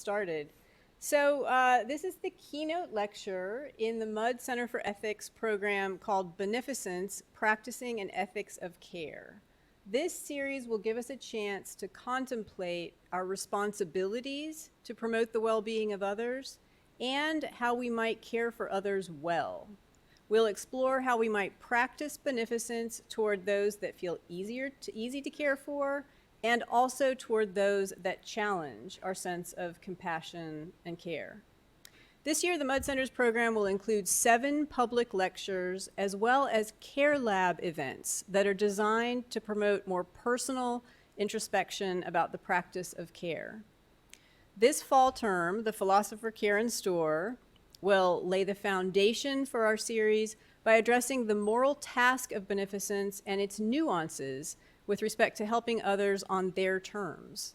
started. So this is the keynote lecture in the Mudd Center for Ethics program called Beneficence, Practicing an Ethics of Care. This series will give us a chance to contemplate our responsibilities to promote the well-being of others and how we might care for others well. We'll explore how we might practice beneficence toward those that feel easy to care for, and also toward those that challenge our sense of compassion and care. This year, the Mudd Center's program will include 7 public lectures as well as Care Lab events that are designed to promote more personal introspection about the practice of care. This fall term, the philosopher Karen Stohr will lay the foundation for our series by addressing the moral task of beneficence and its nuances with respect to helping others on their terms.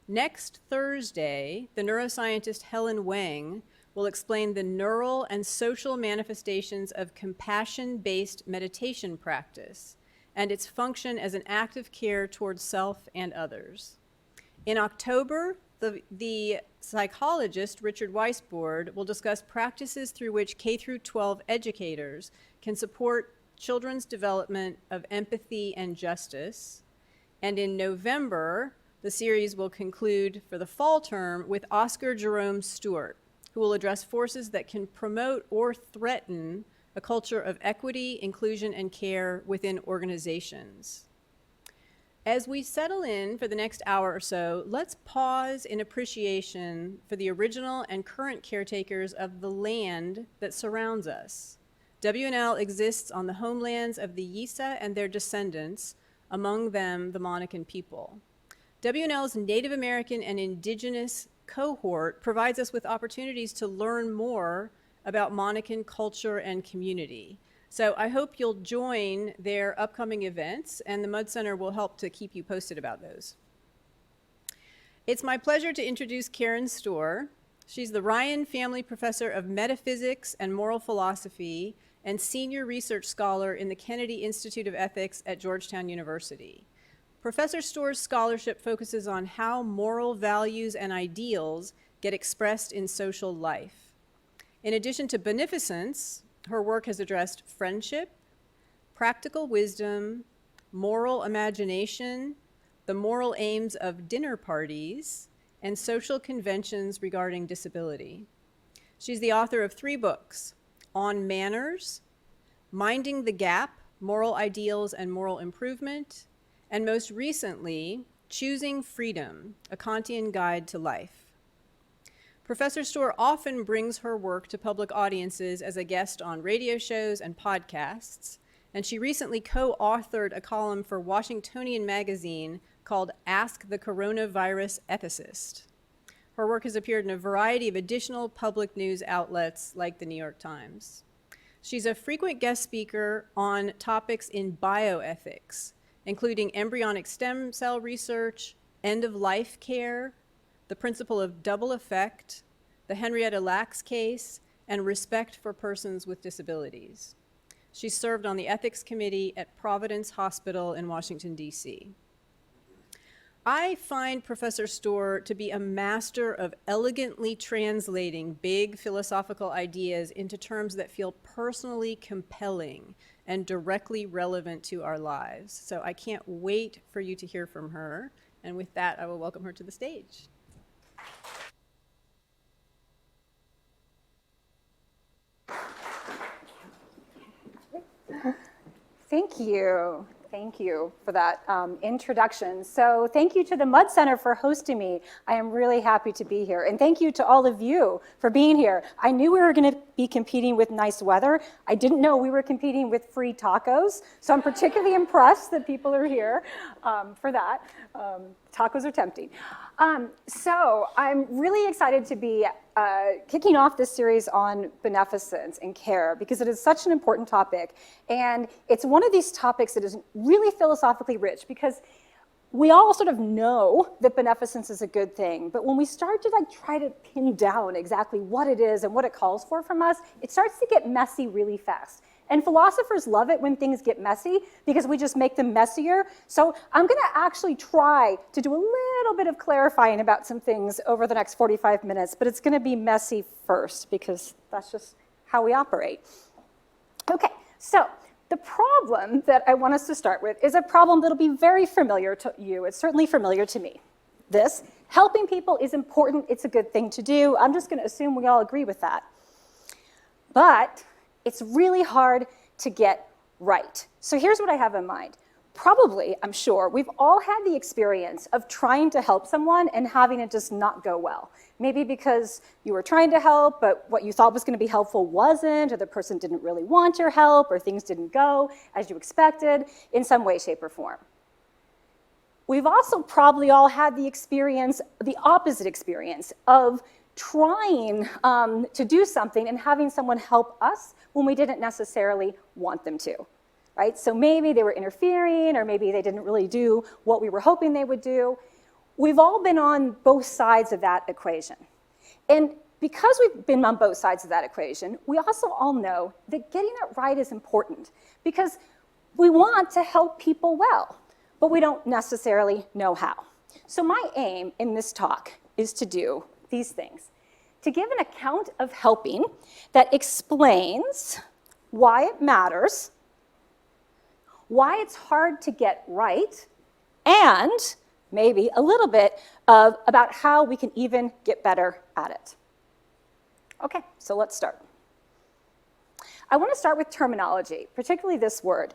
Next Thursday, the neuroscientist Helen Wang will explain the neural and social manifestations of compassion-based meditation practice and its function as an act of care towards self and others. In October, the psychologist Richard Weisbord will discuss practices through which K-12 educators can support children's development of empathy and justice. And in November, the series will conclude for the fall term with Oscar Jerome Stewart, who will address forces that can promote or threaten a culture of equity, inclusion, and care within organizations. As we settle in for the next hour or so, let's pause in appreciation for the original and current caretakers of the land that surrounds us. WNL exists on the homelands of the Yisa and their descendants, among them the Monacan people. WNL's Native American and Indigenous cohort provides us with opportunities to learn more about Monacan culture and community. So I hope you'll join their upcoming events, and the Mudd Center will help to keep you posted about those. It's my pleasure to introduce Karen Stohr. She's the Ryan Family Professor of Metaphysics and Moral Philosophy and Senior Research Scholar in the Kennedy Institute of Ethics at Georgetown University. Professor Stohr's scholarship focuses on how moral values and ideals get expressed in social life. In addition to beneficence, her work has addressed friendship, practical wisdom, moral imagination, the moral aims of dinner parties, and social conventions regarding disability. She's the author of 3 books: On Manners, Minding the Gap, Moral Ideals and Moral Improvement, and most recently, Choosing Freedom, a Kantian Guide to Life. Professor Stohr often brings her work to public audiences as a guest on radio shows and podcasts, and she recently co-authored a column for Washingtonian magazine called Ask the Coronavirus Ethicist. Her work has appeared in a variety of additional public news outlets like the New York Times. She's a frequent guest speaker on topics in bioethics, including embryonic stem cell research, end-of-life care, the principle of double effect, the Henrietta Lacks case, and respect for persons with disabilities. She served on the ethics committee at Providence Hospital in Washington, D.C. I find Professor Stohr to be a master of elegantly translating big philosophical ideas into terms that feel personally compelling and directly relevant to our lives. So I can't wait for you to hear from her. And with that, I will welcome her to the stage. Thank you. Thank you for that introduction. So thank you to the Mudd Center for hosting me. I am really happy to be here. And thank you to all of you for being here. I knew we were going to be competing with nice weather. I didn't know we were competing with free tacos. So I'm particularly impressed that people are here for that. Tacos are tempting. So I'm really excited to be kicking off this series on beneficence and care because it is such an important topic. And it's one of these topics that is really philosophically rich because we all sort of know that beneficence is a good thing, but when we start to try to pin down exactly what it is and what it calls for from us, it starts to get messy really fast. And philosophers love it when things get messy because we just make them messier. So I'm going to actually try to do a little bit of clarifying about some things over the next 45 minutes, but it's going to be messy first because that's just how we operate. Okay, so the problem that I want us to start with is a problem that'll be very familiar to you. It's certainly familiar to me. This, helping people is important. It's a good thing to do. I'm just going to assume we all agree with that. But it's really hard to get right. So here's what I have in mind. Probably, I'm sure, we've all had the experience of trying to help someone and having it just not go well. Maybe because you were trying to help, but what you thought was going to be helpful wasn't, or the person didn't really want your help, or things didn't go as you expected in some way, shape, or form. We've also probably all had the experience, the opposite experience, of trying to do something and having someone help us when we didn't necessarily want them to, right? So maybe they were interfering, or maybe they didn't really do what we were hoping they would do. We've all been on both sides of that equation. And because we've been on both sides of that equation, we also all know that getting it right is important because we want to help people well, but we don't necessarily know how. So my aim in this talk is to do these things: to give an account of helping that explains why it matters, why it's hard to get right, and maybe a little bit about how we can even get better at it. Okay, so let's start. I want to start with terminology, particularly this word.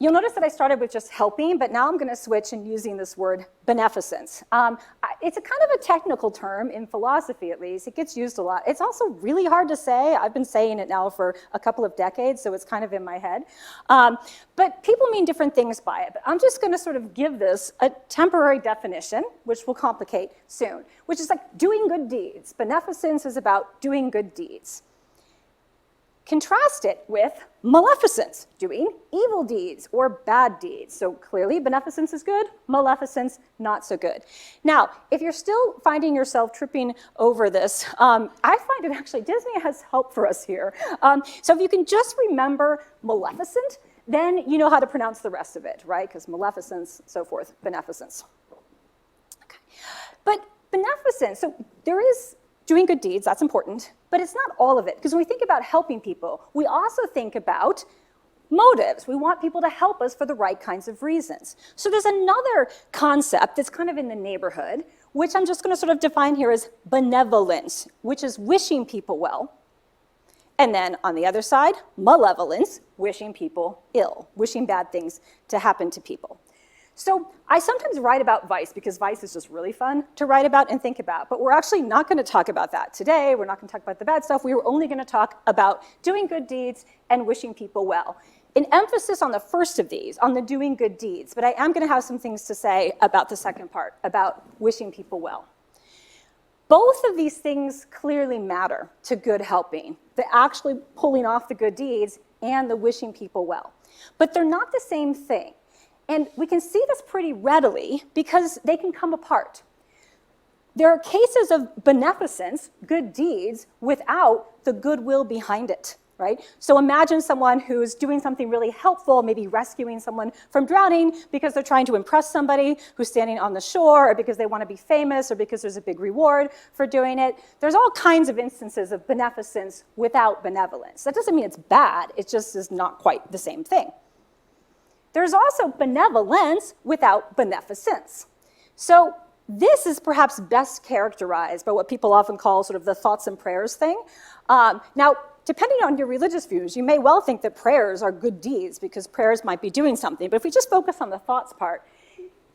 You'll notice that I started with just helping, but now I'm going to switch and using this word beneficence. It's a kind of a technical term in philosophy, at least. It gets used a lot. It's also really hard to say. I've been saying it now for a couple of decades, so it's kind of in my head. But people mean different things by it. But I'm just going to sort of give this a temporary definition, which will complicate soon, which is like doing good deeds. Beneficence is about doing good deeds. Contrast it with maleficence, doing evil deeds or bad deeds. So clearly, beneficence is good, maleficence not so good. Now, if you're still finding yourself tripping over this, I find it actually, Disney has help for us here. So if you can just remember maleficent, then you know how to pronounce the rest of it, right? Because maleficence, so forth, beneficence. Okay. But beneficence, so there is doing good deeds, that's important, but it's not all of it. Because when we think about helping people, we also think about motives. We want people to help us for the right kinds of reasons. So there's another concept that's kind of in the neighborhood, which I'm just going to sort of define here as benevolence, which is wishing people well. And then on the other side, malevolence, wishing people ill, wishing bad things to happen to people. So I sometimes write about vice because vice is just really fun to write about and think about, but we're actually not going to talk about that today. We're not going to talk about the bad stuff. We were only going to talk about doing good deeds and wishing people well. An emphasis on the first of these, on the doing good deeds, but I am going to have some things to say about the second part, about wishing people well. Both of these things clearly matter to good helping, the actually pulling off the good deeds and the wishing people well. But they're not the same thing. And we can see this pretty readily because they can come apart. There are cases of beneficence, good deeds, without the goodwill behind it, right? So imagine someone who's doing something really helpful, maybe rescuing someone from drowning because they're trying to impress somebody who's standing on the shore, or because they want to be famous, or because there's a big reward for doing it. There's all kinds of instances of beneficence without benevolence. That doesn't mean it's bad, it just is not quite the same thing. There's also benevolence without beneficence. So this is perhaps best characterized by what people often call sort of the thoughts and prayers thing. Now, depending on your religious views, you may well think that prayers are good deeds because prayers might be doing something. But if we just focus on the thoughts part,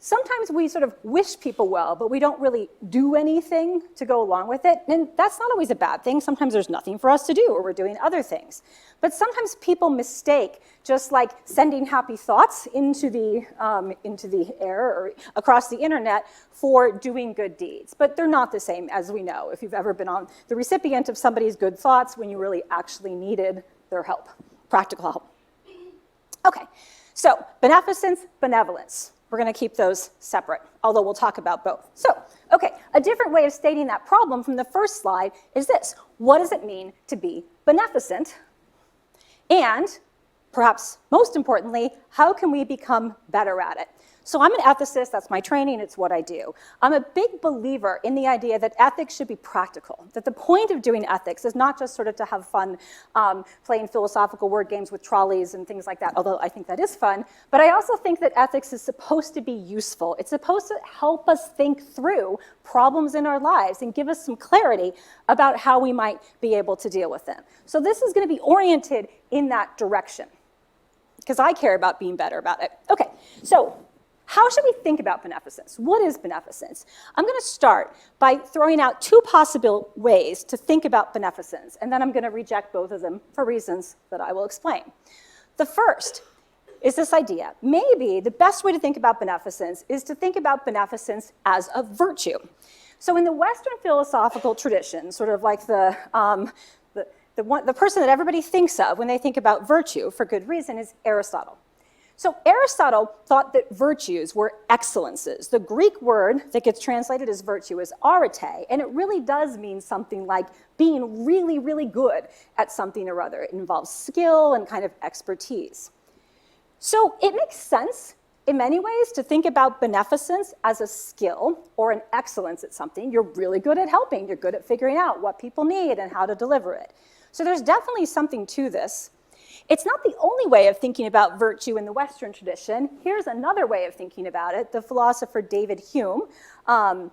sometimes we sort of wish people well, but we don't really do anything to go along with it. And that's not always a bad thing. Sometimes there's nothing for us to do, or we're doing other things. But sometimes people mistake just like sending happy thoughts into the air or across the internet for doing good deeds. But they're not the same, as we know, if you've ever been on the recipient of somebody's good thoughts when you really actually needed their help, practical help. Okay, so beneficence, benevolence. We're going to keep those separate, although we'll talk about both. So, okay, a different way of stating that problem from the first slide is this. What does it mean to be beneficent? And, perhaps most importantly, how can we become better at it? So I'm an ethicist, that's my training, it's what I do. I'm a big believer in the idea that ethics should be practical, that the point of doing ethics is not just sort of to have fun playing philosophical word games with trolleys and things like that, although I think that is fun, but I also think that ethics is supposed to be useful. It's supposed to help us think through problems in our lives and give us some clarity about how we might be able to deal with them. So this is going to be oriented in that direction, because I care about being better about it. Okay, so how should we think about beneficence? What is beneficence? I'm going to start by throwing out two possible ways to think about beneficence, and then I'm going to reject both of them for reasons that I will explain. The first is this idea. Maybe the best way to think about beneficence is to think about beneficence as a virtue. So in the Western philosophical tradition, sort of like the person that everybody thinks of when they think about virtue, for good reason, is Aristotle. So Aristotle thought that virtues were excellences. The Greek word that gets translated as virtue is arete, and it really does mean something like being really, really good at something or other. It involves skill and kind of expertise. So it makes sense in many ways to think about beneficence as a skill or an excellence at something. You're really good at helping. You're good at figuring out what people need and how to deliver it. So there's definitely something to this. It's not the only way of thinking about virtue in the Western tradition. Here's another way of thinking about it, the philosopher David Hume. For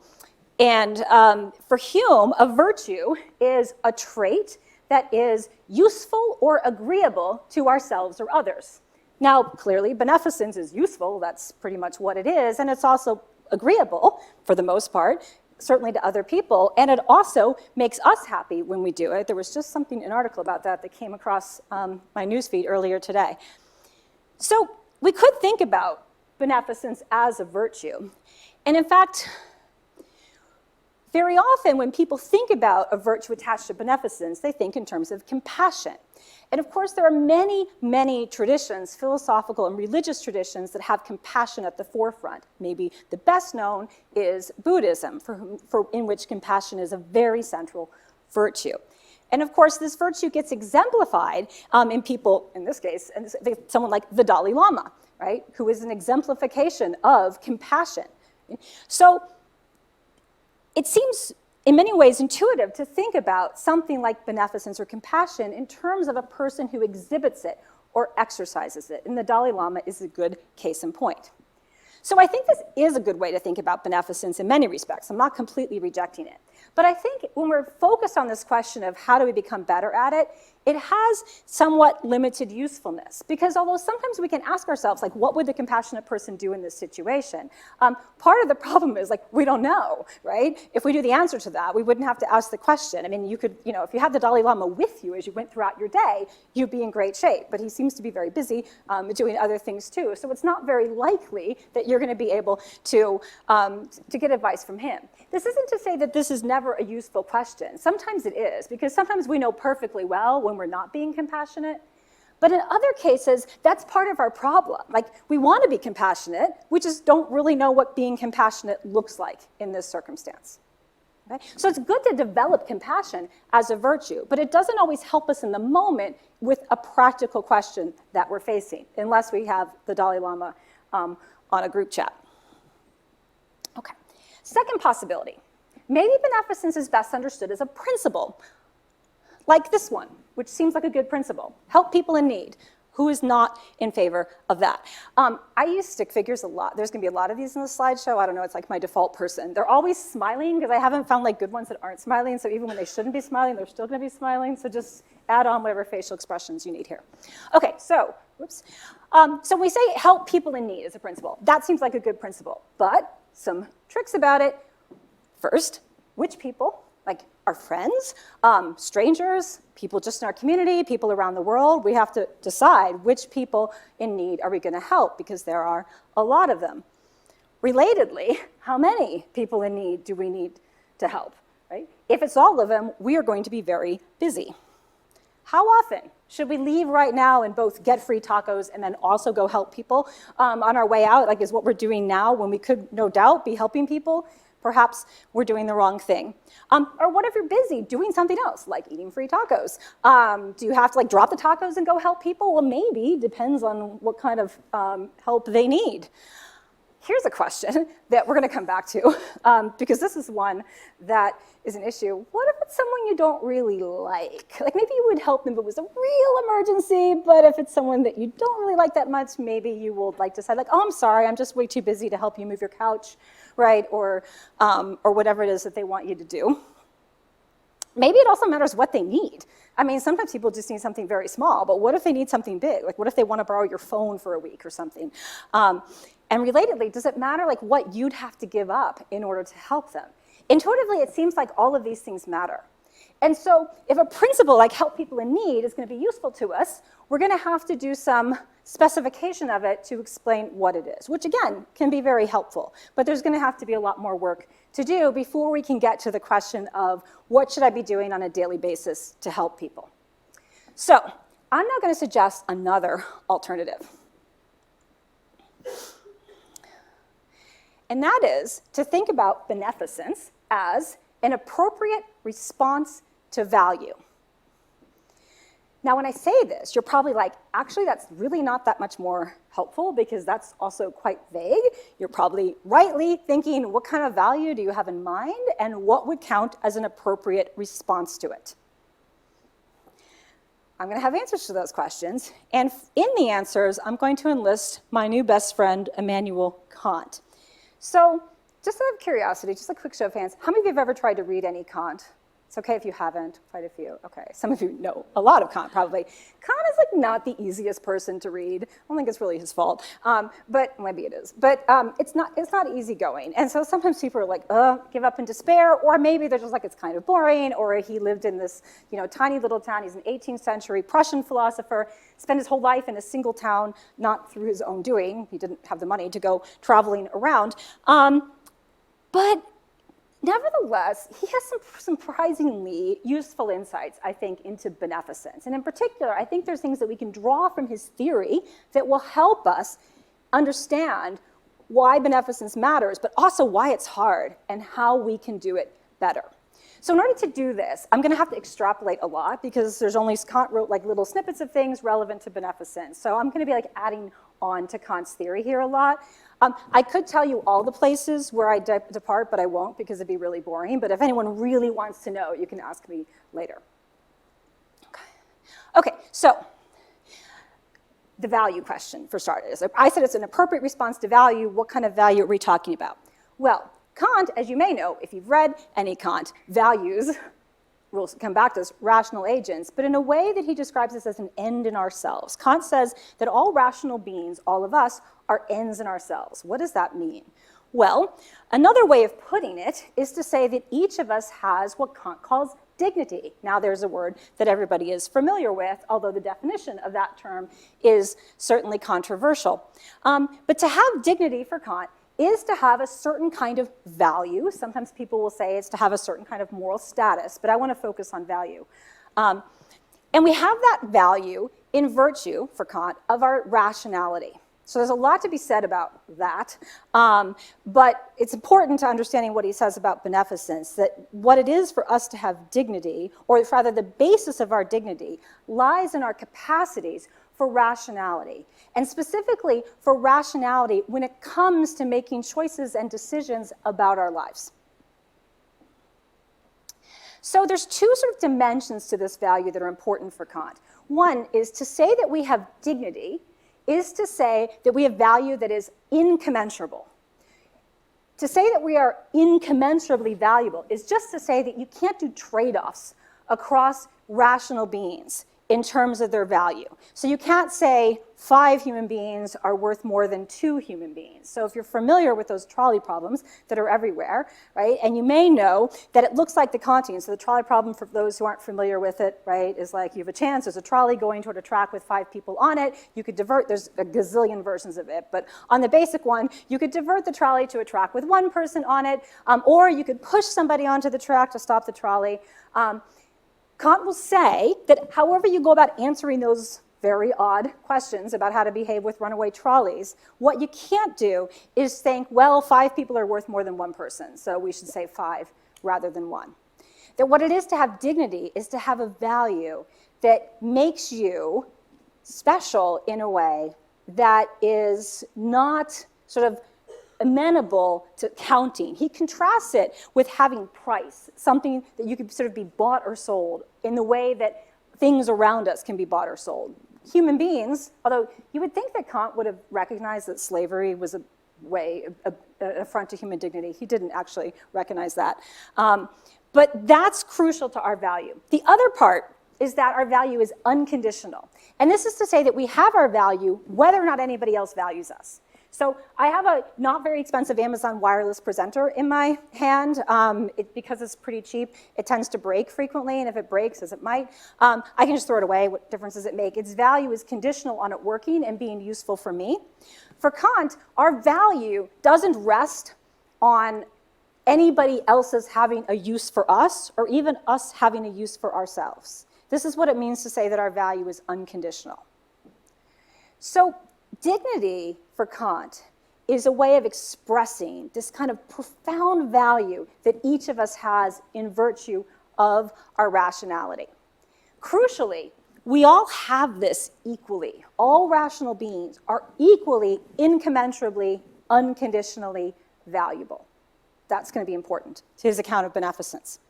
Hume, a virtue is a trait that is useful or agreeable to ourselves or others. Now, clearly, beneficence is useful. That's pretty much what it is. And it's also agreeable, for the most part, certainly to other people, and it also makes us happy when we do it. There was just an article about that came across my newsfeed earlier today. So we could think about beneficence as a virtue. And in fact, very often when people think about a virtue attached to beneficence, they think in terms of compassion. And of course, there are many, many traditions, philosophical and religious traditions, that have compassion at the forefront. Maybe the best known is Buddhism, in which compassion is a very central virtue. And of course, this virtue gets exemplified in people, in this case, someone like the Dalai Lama, right, who is an exemplification of compassion. So it seems in many ways intuitive to think about something like beneficence or compassion in terms of a person who exhibits it or exercises it. And the Dalai Lama is a good case in point. So I think this is a good way to think about beneficence in many respects. I'm not completely rejecting it. But I think when we're focused on this question of how do we become better at it, it has somewhat limited usefulness. Because although sometimes we can ask ourselves, like, what would the compassionate person do in this situation? Part of the problem is, like, we don't know, right? If we knew the answer to that, we wouldn't have to ask the question. I mean, you could, if you had the Dalai Lama with you as you went throughout your day, you'd be in great shape. But he seems to be very busy doing other things too. So it's not very likely that you're going to be able to get advice from him. This isn't to say that this is never a useful question. Sometimes it is, because sometimes we know perfectly well when we're not being compassionate. But in other cases, that's part of our problem. Like, we want to be compassionate, we just don't really know what being compassionate looks like in this circumstance. Okay? So it's good to develop compassion as a virtue, but it doesn't always help us in the moment with a practical question that we're facing, unless we have the Dalai Lama on a group chat. Okay. Second possibility. Maybe beneficence is best understood as a principle, like this one, which seems like a good principle. Help people in need. Who is not in favor of that? I use stick figures a lot. There's going to be a lot of these in the slideshow. I don't know, it's like my default person. They're always smiling, because I haven't found good ones that aren't smiling. So even when they shouldn't be smiling, they're still going to be smiling. So just add on whatever facial expressions you need here. Okay, so, whoops. So we say help people in need as a principle. That seems like a good principle. But some tricks about it. First, which people? Like our friends, strangers, people just in our community, people around the world. We have to decide which people in need are we going to help, because there are a lot of them. Relatedly, how many people in need do we need to help? Right? If it's all of them, we are going to be very busy. How often should we leave right now and both get free tacos and then also go help people on our way out, like is what we're doing now when we could no doubt be helping people? Perhaps we're doing the wrong thing. Or what if you're busy doing something else, like eating free tacos? Do you have to like drop the tacos and go help people? Well, maybe, depends on what kind of help they need. Here's a question that we're gonna come back to, because this is one that is an issue. What if it's someone you don't really like? Like maybe you would help them if it was a real emergency, but if it's someone that you don't really like that much, maybe you will like decide like, oh, I'm sorry, I'm just way too busy to help you move your couch, right? Or whatever it is that they want you to do. Maybe it also matters what they need. I mean, sometimes people just need something very small, but what if they need something big? Like what if they want to borrow your phone for a week or something? And relatedly, does it matter like what you'd have to give up in order to help them? Intuitively, it seems like all of these things matter. And so if a principle like help people in need is going to be useful to us, we're going to have to do some specification of it to explain what it is, which again, can be very helpful. But there's going to have to be a lot more work to do before we can get to the question of what should I be doing on a daily basis to help people? So I'm now going to suggest another alternative. And that is to think about beneficence as an appropriate response to value. Now, when I say this, you're probably like, actually, that's really not that much more helpful because that's also quite vague. You're probably rightly thinking, what kind of value do you have in mind and what would count as an appropriate response to it? I'm going to have answers to those questions. And in the answers, I'm going to enlist my new best friend, Immanuel Kant. So just out of curiosity, just a quick show of hands, how many of you have ever tried to read any Kant? It's okay if you haven't, quite a few. Okay, some of you know a lot of Kant, probably. Kant is like not the easiest person to read. I don't think it's really his fault, but maybe it is. But it's not easygoing. And so sometimes people are like, give up in despair, or maybe they're just like, it's kind of boring, or he lived in this tiny little town. He's an 18th century Prussian philosopher, spent his whole life in a single town, not through his own doing. He didn't have the money to go traveling around. But nevertheless, he has some surprisingly useful insights, I think, into beneficence. And in particular, I think there's things that we can draw from his theory that will help us understand why beneficence matters, but also why it's hard and how we can do it better. So in order to do this, I'm going to have to extrapolate a lot because there's only, Kant wrote like little snippets of things relevant to beneficence. So I'm going to be like adding on to Kant's theory here a lot. I could tell you all the places where I depart, but I won't because it'd be really boring. But if anyone really wants to know, you can ask me later. Okay, so the value question for starters. I said it's an appropriate response to value. What kind of value are we talking about? Well, Kant, as you may know, if you've read any Kant, values, we'll come back to this, rational agents, but in a way that he describes this as an end in ourselves. Kant says that all rational beings, all of us, are ends in ourselves. What does that mean? Well, another way of putting it is to say that each of us has what Kant calls dignity. Now, there's a word that everybody is familiar with, although the definition of that term is certainly controversial. But to have dignity for Kant is to have a certain kind of value. Sometimes people will say it's to have a certain kind of moral status, but I want to focus on value. And we have that value in virtue, for Kant, of our rationality. So there's a lot to be said about that, but it's important to understanding what he says about beneficence, that what it is for us to have dignity, or rather the basis of our dignity, lies in our capacities for rationality, and specifically for rationality when it comes to making choices and decisions about our lives. So there's two sort of dimensions to this value that are important for Kant. One is to say that we have dignity is to say that we have value that is incommensurable. To say that we are incommensurably valuable is just to say that you can't do trade-offs across rational beings in terms of their value. So you can't say 5 human beings are worth more than 2 human beings. So if you're familiar with those trolley problems that are everywhere, right, and you may know that it looks like the Kantian. So the trolley problem, for those who aren't familiar with it, right, is like you have a chance, there's a trolley going toward a track with 5 people on it. You could divert, there's a gazillion versions of it, but on the basic one, you could divert the trolley to a track with 1 person on it, or you could push somebody onto the track to stop the trolley. Kant will say that however you go about answering those very odd questions about how to behave with runaway trolleys, what you can't do is think, well, 5 people are worth more than 1 person, so we should say 5 rather than 1. That what it is to have dignity is to have a value that makes you special in a way that is not sort of amenable to counting. He contrasts it with having price, something that you could sort of be bought or sold in the way that things around us can be bought or sold. Human beings, although you would think that Kant would have recognized that slavery was an affront to human dignity. He didn't actually recognize that. But that's crucial to our value. The other part is that our value is unconditional. And this is to say that we have our value whether or not anybody else values us. So I have a not very expensive Amazon wireless presenter in my hand. Because it's pretty cheap, it tends to break frequently, and if it breaks, as it might, I can just throw it away. What difference does it make? Its value is conditional on it working and being useful for me. For Kant, our value doesn't rest on anybody else's having a use for us, or even us having a use for ourselves. This is what it means to say that our value is unconditional. So dignity, for Kant, is a way of expressing this kind of profound value that each of us has in virtue of our rationality. Crucially, we all have this equally. All rational beings are equally, incommensurably, unconditionally valuable. That's going to be important to his account of beneficence.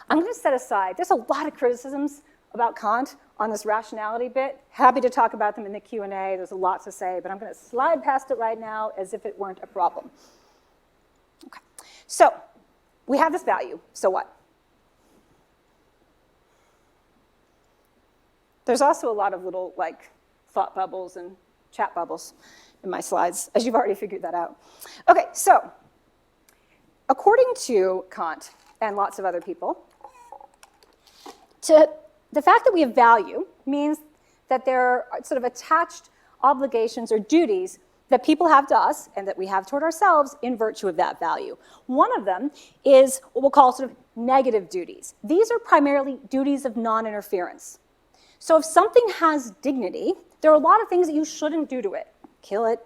I'm going to set aside, there's a lot of criticisms about Kant on this rationality bit. Happy to talk about them in the Q&A. There's a lot to say, but I'm going to slide past it right now as if it weren't a problem. Okay. So we have this value. So what? There's also a lot of little thought bubbles and chat bubbles in my slides, as you've already figured that out. Okay, so according to Kant and lots of other people, the fact that we have value means that there are sort of attached obligations or duties that people have to us and that we have toward ourselves in virtue of that value. One of them is what we'll call sort of negative duties. These are primarily duties of non-interference. So if something has dignity, there are a lot of things that you shouldn't do to it. Kill it,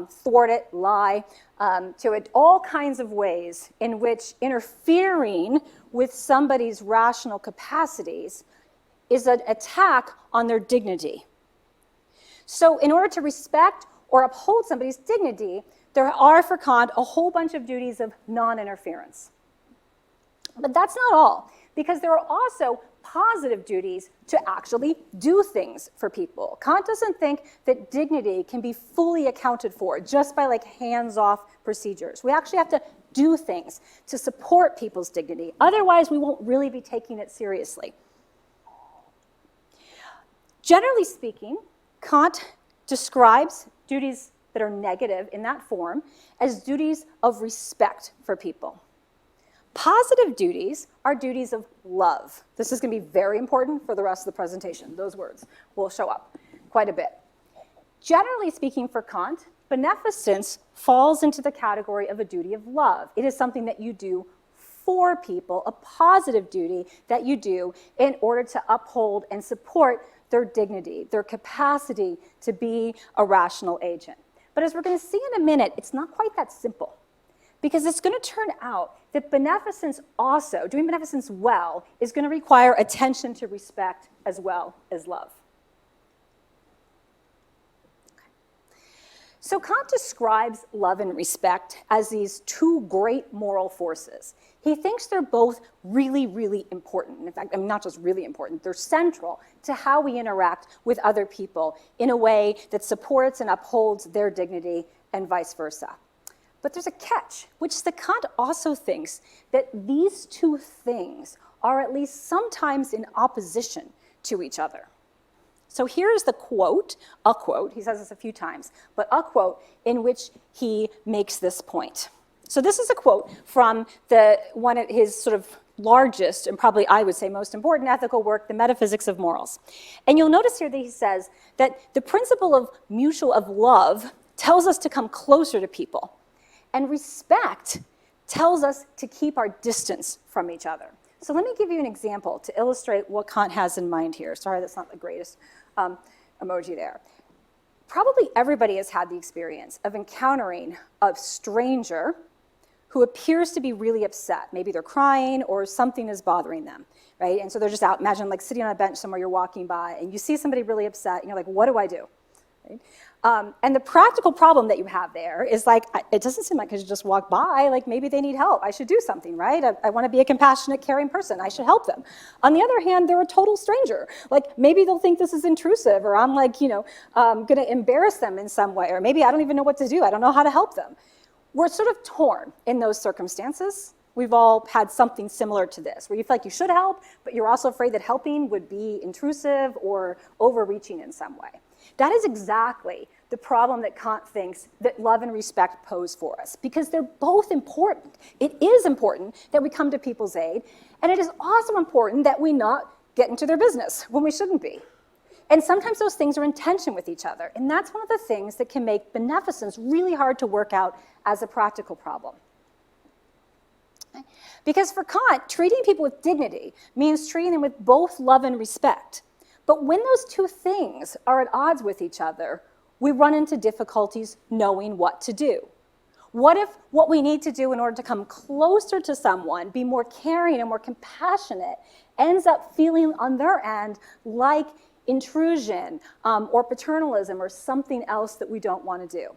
thwart it, lie to it, all kinds of ways in which interfering with somebody's rational capacities is an attack on their dignity. So in order to respect or uphold somebody's dignity, there are, for Kant, a whole bunch of duties of non-interference. But that's not all, because there are also positive duties to actually do things for people. Kant doesn't think that dignity can be fully accounted for just by hands-off procedures. We actually have to do things to support people's dignity. Otherwise, we won't really be taking it seriously. Generally speaking, Kant describes duties that are negative in that form as duties of respect for people. Positive duties are duties of love. This is going to be very important for the rest of the presentation. Those words will show up quite a bit. Generally speaking, for Kant, beneficence falls into the category of a duty of love. It is something that you do for people, a positive duty that you do in order to uphold and support their dignity, their capacity to be a rational agent. But as we're going to see in a minute, it's not quite that simple. Because it's going to turn out that beneficence also, doing beneficence well, is going to require attention to respect as well as love. Okay. So Kant describes love and respect as these two great moral forces. He thinks they're both really, really important. In fact, not just really important, they're central to how we interact with other people in a way that supports and upholds their dignity and vice versa. But there's a catch, which is that Kant also thinks that these two things are at least sometimes in opposition to each other. So here's the quote, a quote, he says this a few times, but a quote in which he makes this point. So this is a quote from one of his sort of largest, and probably I would say most important ethical work, the Metaphysics of Morals. And you'll notice here that he says that the principle of love tells us to come closer to people. And respect tells us to keep our distance from each other. So let me give you an example to illustrate what Kant has in mind here. Sorry, that's not the greatest emoji there. Probably everybody has had the experience of encountering a stranger who appears to be really upset. Maybe they're crying or something is bothering them, right? And so they're just out. Imagine like sitting on a bench somewhere you're walking by and you see somebody really upset and you're like, what do I do? Right? And the practical problem that you have there is like, it doesn't seem like I should just walk by, like maybe they need help. I should do something, right? I want to be a compassionate, caring person. I should help them. On the other hand, they're a total stranger. Like maybe they'll think this is intrusive or I'm like, going to embarrass them in some way, or maybe I don't even know what to do. I don't know how to help them. We're sort of torn in those circumstances. We've all had something similar to this, where you feel like you should help, but you're also afraid that helping would be intrusive or overreaching in some way. That is exactly the problem that Kant thinks that love and respect pose for us, because they're both important. It is important that we come to people's aid, and it is also important that we not get into their business when we shouldn't be. And sometimes those things are in tension with each other, and that's one of the things that can make beneficence really hard to work out as a practical problem. Because for Kant, treating people with dignity means treating them with both love and respect. But when those two things are at odds with each other, we run into difficulties knowing what to do. What if what we need to do in order to come closer to someone, be more caring and more compassionate, ends up feeling on their end like intrusion or paternalism or something else that we don't want to do?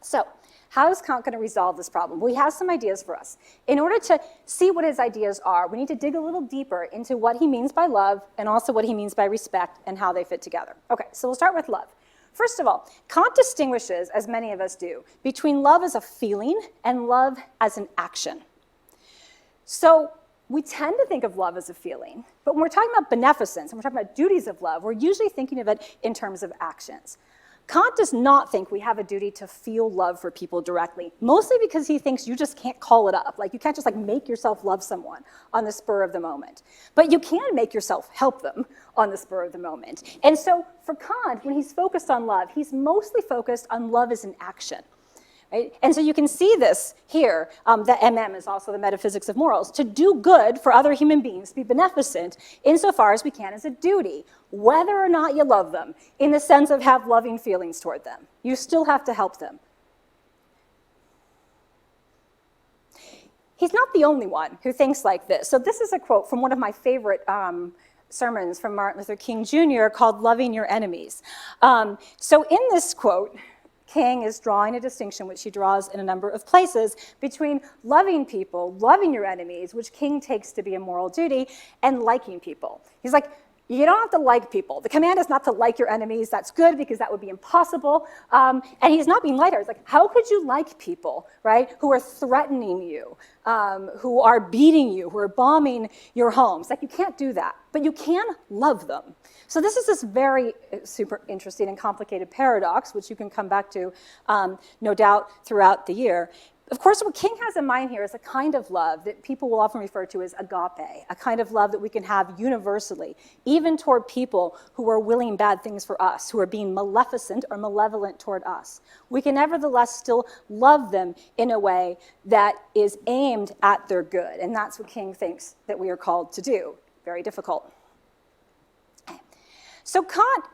So, how is Kant going to resolve this problem? Well, he has some ideas for us. In order to see what his ideas are, we need to dig a little deeper into what he means by love and also what he means by respect and how they fit together. Okay, so we'll start with love. First of all, Kant distinguishes, as many of us do, between love as a feeling and love as an action. So we tend to think of love as a feeling, but when we're talking about beneficence and we're talking about duties of love, we're usually thinking of it in terms of actions. Kant does not think we have a duty to feel love for people directly, mostly because he thinks you just can't call it up. Like you can't just like make yourself love someone on the spur of the moment. But you can make yourself help them on the spur of the moment. And so for Kant, when he's focused on love, he's mostly focused on love as an action. Right? And so you can see this here, that MM is also the Metaphysics of Morals, to do good for other human beings, to be beneficent insofar as we can as a duty, whether or not you love them, in the sense of have loving feelings toward them. You still have to help them. He's not the only one who thinks like this. So this is a quote from one of my favorite sermons from Martin Luther King Jr. called Loving Your Enemies. So in this quote, King is drawing a distinction, which he draws in a number of places, between loving people, loving your enemies, which King takes to be a moral duty, and liking people. He's like, you don't have to like people. The command is not to like your enemies. That's good because that would be impossible. And he's not being lighthearted. It's like, how could you like people, right, who are threatening you, who are beating you, who are bombing your homes? Like, you can't do that, but you can love them. So this is this very super interesting and complicated paradox, which you can come back to, no doubt, throughout the year. Of course, what King has in mind here is a kind of love that people will often refer to as agape, a kind of love that we can have universally, even toward people who are willing bad things for us, who are being maleficent or malevolent toward us. We can nevertheless still love them in a way that is aimed at their good, and that's what King thinks that we are called to do. Very difficult. So Kant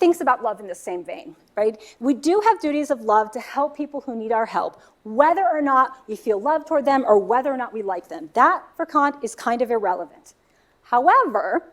thinks about love in the same vein, right? We do have duties of love to help people who need our help, whether or not we feel love toward them or whether or not we like them. That, for Kant, is kind of irrelevant. However,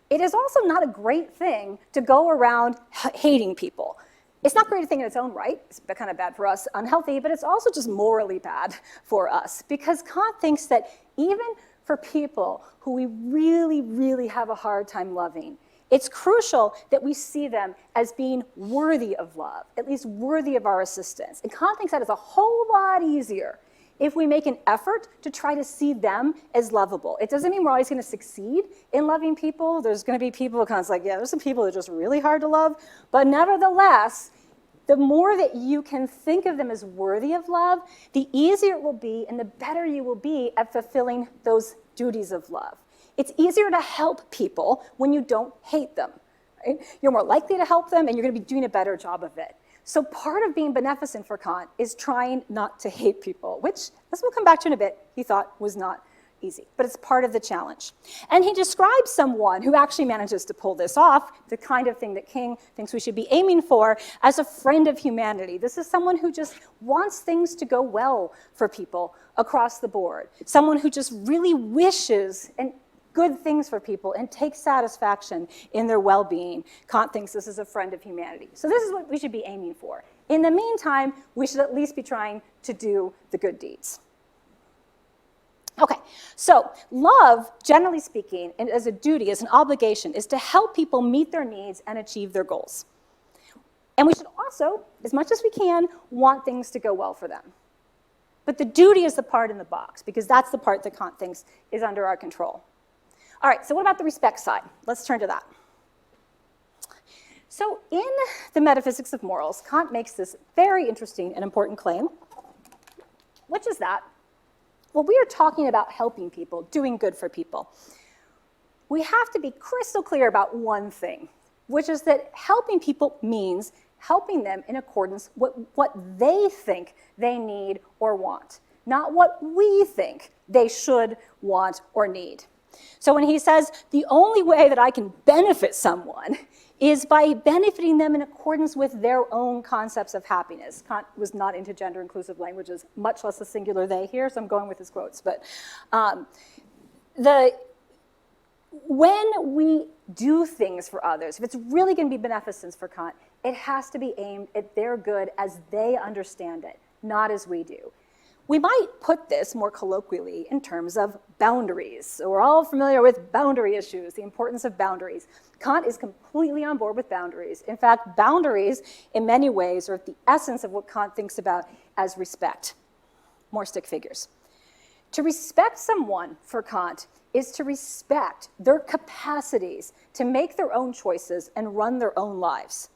it is also not a great thing to go around hating people. It's not a great thing in its own right. It's kind of bad for us, unhealthy, but it's also just morally bad for us, because Kant thinks that even for people who we really, really have a hard time loving, it's crucial that we see them as being worthy of love, at least worthy of our assistance. And Kant thinks that is a whole lot easier if we make an effort to try to see them as lovable. It doesn't mean we're always going to succeed in loving people. There's going to be people who kind of like, yeah, there's some people that are just really hard to love. But nevertheless, the more that you can think of them as worthy of love, the easier it will be and the better you will be at fulfilling those duties of love. It's easier to help people when you don't hate them. Right? You're more likely to help them, and you're going to be doing a better job of it. So part of being beneficent for Kant is trying not to hate people, which, as we'll come back to in a bit, he thought was not easy, but it's part of the challenge. And he describes someone who actually manages to pull this off, the kind of thing that King thinks we should be aiming for, as a friend of humanity. This is someone who just wants things to go well for people across the board, someone who just really wishes and good things for people and takes satisfaction in their well-being. Kant thinks this is a friend of humanity. So this is what we should be aiming for. In the meantime, we should at least be trying to do the good deeds. Okay, so love, generally speaking, and as a duty, as an obligation, is to help people meet their needs and achieve their goals. And we should also, as much as we can, want things to go well for them. But the duty is the part in the box, because that's the part that Kant thinks is under our control. All right, so what about the respect side? Let's turn to that. So in the Metaphysics of Morals, Kant makes this very interesting and important claim, which is that, well, we are talking about helping people, doing good for people. We have to be crystal clear about one thing, which is that helping people means helping them in accordance with what they think they need or want, not what we think they should want or need. So when he says, the only way that I can benefit someone is by benefiting them in accordance with their own concepts of happiness. Kant was not into gender-inclusive languages, much less the singular they here, so I'm going with his quotes. But when we do things for others, if it's really going to be beneficence for Kant, it has to be aimed at their good as they understand it, not as we do. We might put this more colloquially in terms of boundaries. So we're all familiar with boundary issues, the importance of boundaries. Kant is completely on board with boundaries. In fact, boundaries, in many ways, are the essence of what Kant thinks about as respect. More stick figures. To respect someone, for Kant, is to respect their capacities to make their own choices and run their own lives,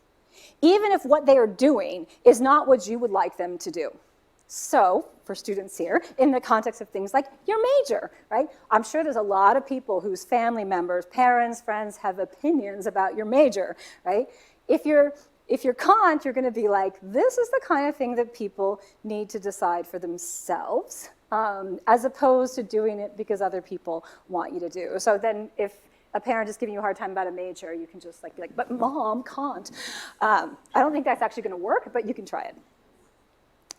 even if what they are doing is not what you would like them to do. So, for students here, in the context of things like your major, right? I'm sure there's a lot of people whose family members, parents, friends have opinions about your major, right? If you're Kant, you're going to be like, this is the kind of thing that people need to decide for themselves, as opposed to doing it because other people want you to do. So then if a parent is giving you a hard time about a major, you can just be like, but mom, Kant. I don't think that's actually going to work, but you can try it.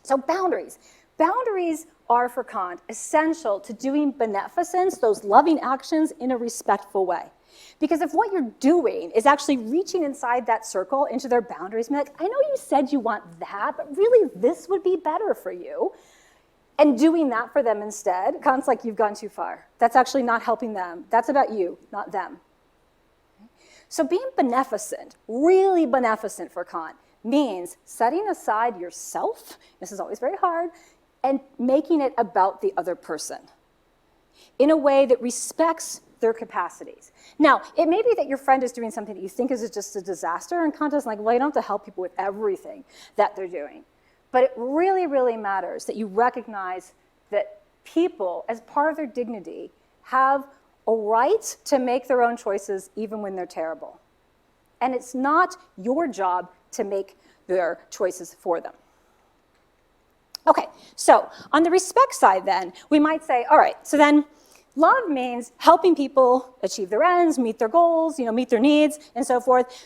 So boundaries. Boundaries are, for Kant, essential to doing beneficence, those loving actions, in a respectful way. Because if what you're doing is actually reaching inside that circle into their boundaries, and be like, I know you said you want that, but really this would be better for you, and doing that for them instead, Kant's like, you've gone too far. That's actually not helping them. That's about you, not them. So being beneficent, really beneficent for Kant, means setting aside yourself, this is always very hard, and making it about the other person in a way that respects their capacities. Now, it may be that your friend is doing something that you think is just a disaster, and Kant is like, well, you don't have to help people with everything that they're doing. But it really, really matters that you recognize that people, as part of their dignity, have a right to make their own choices even when they're terrible. And it's not your job to make their choices for them. Okay, so on the respect side then, we might say, all right, so then love means helping people achieve their ends, meet their goals, meet their needs, and so forth.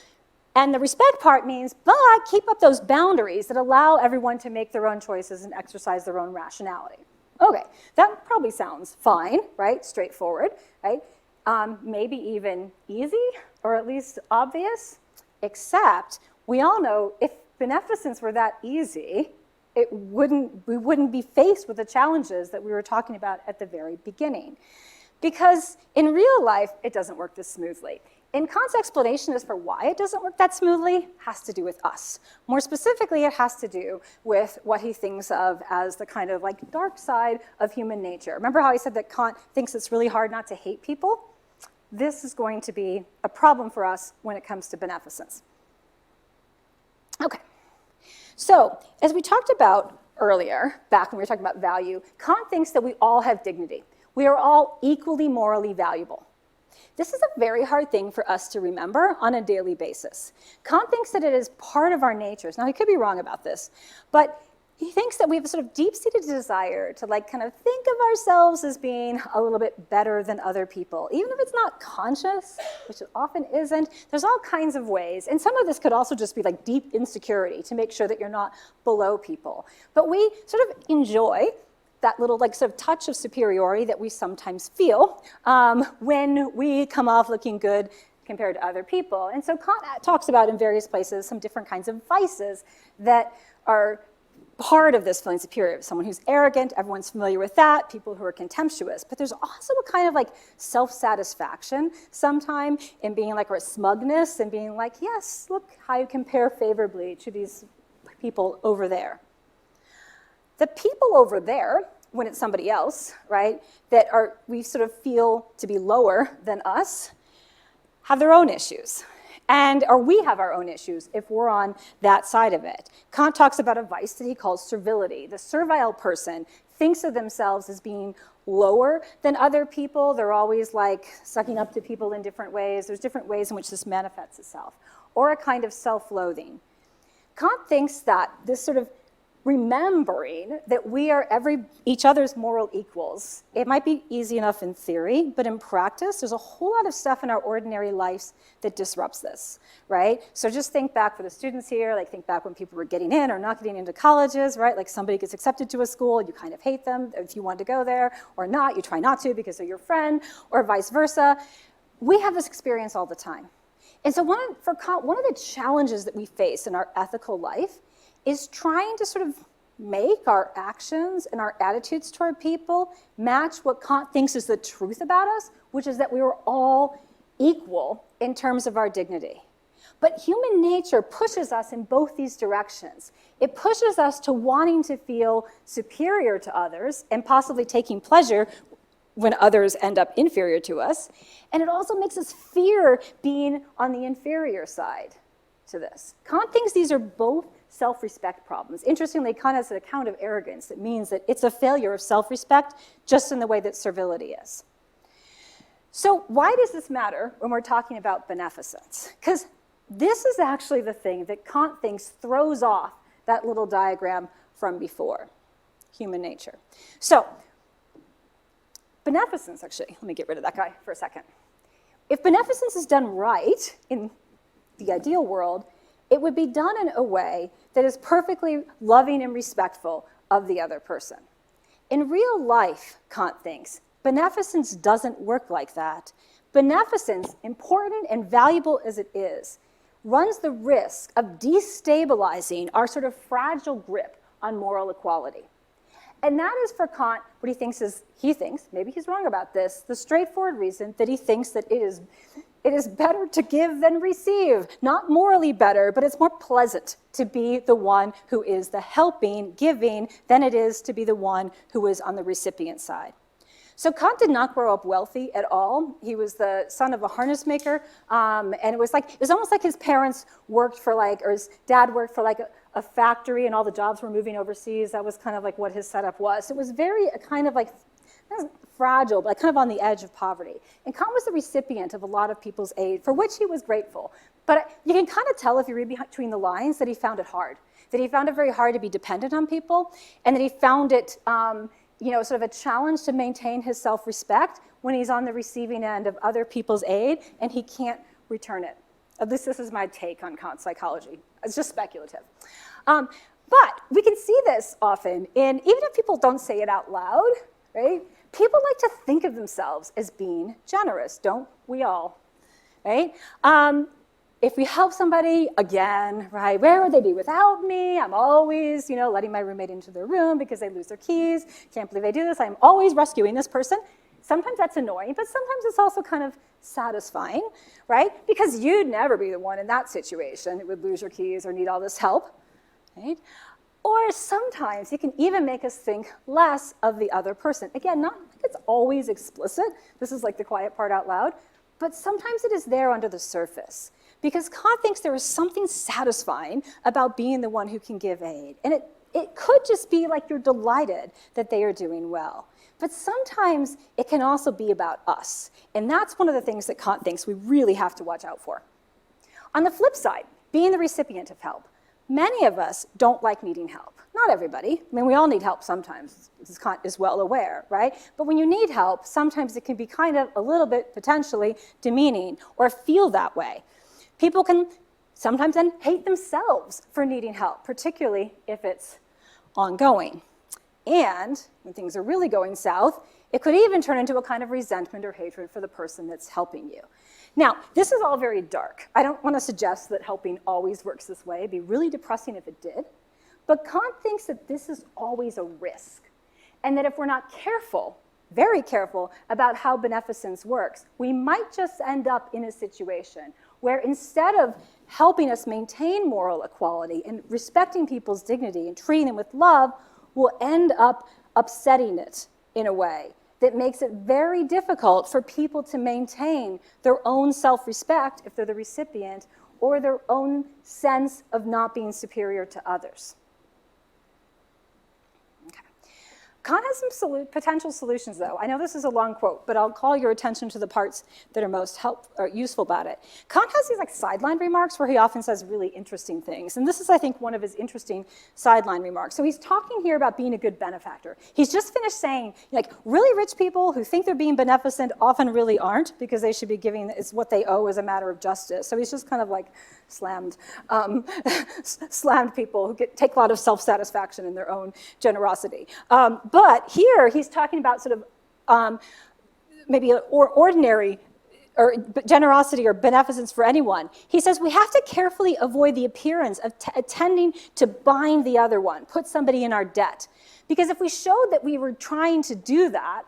And the respect part means, but keep up those boundaries that allow everyone to make their own choices and exercise their own rationality. Okay, that probably sounds fine, right? Straightforward, right? Maybe even easy, or at least obvious, except we all know if beneficence were that easy, we wouldn't be faced with the challenges that we were talking about at the very beginning. Because in real life, it doesn't work this smoothly. And Kant's explanation as for why it doesn't work that smoothly has to do with us. More specifically, it has to do with what he thinks of as the kind of dark side of human nature. Remember how he said that Kant thinks it's really hard not to hate people? This is going to be a problem for us when it comes to beneficence. Okay, so as we talked about earlier, back when we were talking about value, Kant thinks that we all have dignity. We are all equally morally valuable. This is a very hard thing for us to remember on a daily basis. Kant thinks that it is part of our natures. Now, he could be wrong about this, but he thinks that we have a sort of deep-seated desire to kind of think of ourselves as being a little bit better than other people, even if it's not conscious, which it often isn't. There's all kinds of ways, and some of this could also just be deep insecurity to make sure that you're not below people. But we sort of enjoy that little sort of touch of superiority that we sometimes feel when we come off looking good compared to other people. And so Kant talks about in various places some different kinds of vices that are part of this feeling superior. Someone who's arrogant, everyone's familiar with that, people who are contemptuous. But there's also a kind of self-satisfaction sometime in being or a smugness and being yes, look how you compare favorably to these people over there. The people over there, when it's somebody else, right, that we sort of feel to be lower than us, have their own issues. Or we have our own issues if we're on that side of it. Kant talks about a vice that he calls servility. The servile person thinks of themselves as being lower than other people. They're always sucking up to people in different ways. There's different ways in which this manifests itself. Or a kind of self-loathing. Kant thinks that this sort of remembering that we are each other's moral equals. It might be easy enough in theory, but in practice, there's a whole lot of stuff in our ordinary lives that disrupts this, right? So just think back for the students here, think back when people were getting in or not getting into colleges, right? Somebody gets accepted to a school, you kind of hate them if you want to go there, or not, you try not to because they're your friend, or vice versa. We have this experience all the time. And so for Kant, one of the challenges that we face in our ethical life is trying to sort of make our actions and our attitudes toward people match what Kant thinks is the truth about us, which is that we were all equal in terms of our dignity. But human nature pushes us in both these directions. It pushes us to wanting to feel superior to others and possibly taking pleasure when others end up inferior to us. And it also makes us fear being on the inferior side to this. Kant thinks these are both self-respect problems. Interestingly, Kant has an account of arrogance that means that it's a failure of self-respect just in the way that servility is. So why does this matter when we're talking about beneficence? Because this is actually the thing that Kant thinks throws off that little diagram from before, human nature. So beneficence, actually, let me get rid of that guy for a second. If beneficence is done right in the ideal world, it would be done in a way that is perfectly loving and respectful of the other person. In real life, Kant thinks, beneficence doesn't work like that. Beneficence, important and valuable as it is, runs the risk of destabilizing our sort of fragile grip on moral equality. And that is for Kant what he thinks, maybe he's wrong about this, the straightforward reason that he thinks that it is better to give than receive. Not morally better, but it's more pleasant to be the one who is the helping, giving, than it is to be the one who is on the recipient side. So Kant did not grow up wealthy at all. He was the son of a harness maker, and it was almost like his parents worked for or his dad worked for a factory, and all the jobs were moving overseas. That was kind of what his setup was. It was very kind of fragile, but kind of on the edge of poverty. And Kant was the recipient of a lot of people's aid, for which he was grateful. But you can kind of tell if you read between the lines that he found it hard, that he found it very hard to be dependent on people, and that he found it sort of a challenge to maintain his self-respect when he's on the receiving end of other people's aid and he can't return it. At least this is my take on Kant's psychology. It's just speculative. But we can see this often even if people don't say it out loud, right? People like to think of themselves as being generous, don't we all, right? If we help somebody, again, right, where would they be without me? I'm always, letting my roommate into their room because they lose their keys. Can't believe I do this. I'm always rescuing this person. Sometimes that's annoying, but sometimes it's also kind of satisfying, right? Because you'd never be the one in that situation who would lose your keys or need all this help, right? Or sometimes it can even make us think less of the other person. Again, not like it's always explicit. This is the quiet part out loud. But sometimes it is there under the surface. Because Kant thinks there is something satisfying about being the one who can give aid. And it could just be like you're delighted that they are doing well. But sometimes it can also be about us. And that's one of the things that Kant thinks we really have to watch out for. On the flip side, being the recipient of help, many of us don't like needing help. Not everybody. I mean, we all need help sometimes, as Kant is well aware, right? But when you need help, sometimes it can be kind of a little bit potentially demeaning or feel that way. People can sometimes then hate themselves for needing help, particularly if it's ongoing. And when things are really going south, it could even turn into a kind of resentment or hatred for the person that's helping you. Now, this is all very dark. I don't want to suggest that helping always works this way. It'd be really depressing if it did. But Kant thinks that this is always a risk, and that if we're not careful, very careful, about how beneficence works, we might just end up in a situation where instead of helping us maintain moral equality and respecting people's dignity and treating them with love, we'll end up upsetting it in a way that makes it very difficult for people to maintain their own self-respect if they're the recipient, or their own sense of not being superior to others. Kant has some potential solutions, though. I know this is a long quote, but I'll call your attention to the parts that are most useful about it. Kant has these sideline remarks where he often says really interesting things. And this is, I think, one of his interesting sideline remarks. So he's talking here about being a good benefactor. He's just finished saying, really rich people who think they're being beneficent often really aren't, because they should be giving it's what they owe as a matter of justice. So he's just kind of slammed people who take a lot of self-satisfaction in their own generosity. But here he's talking about sort of maybe ordinary or generosity or beneficence for anyone. He says we have to carefully avoid the appearance of attending to bind the other one, put somebody in our debt. Because if we showed that we were trying to do that,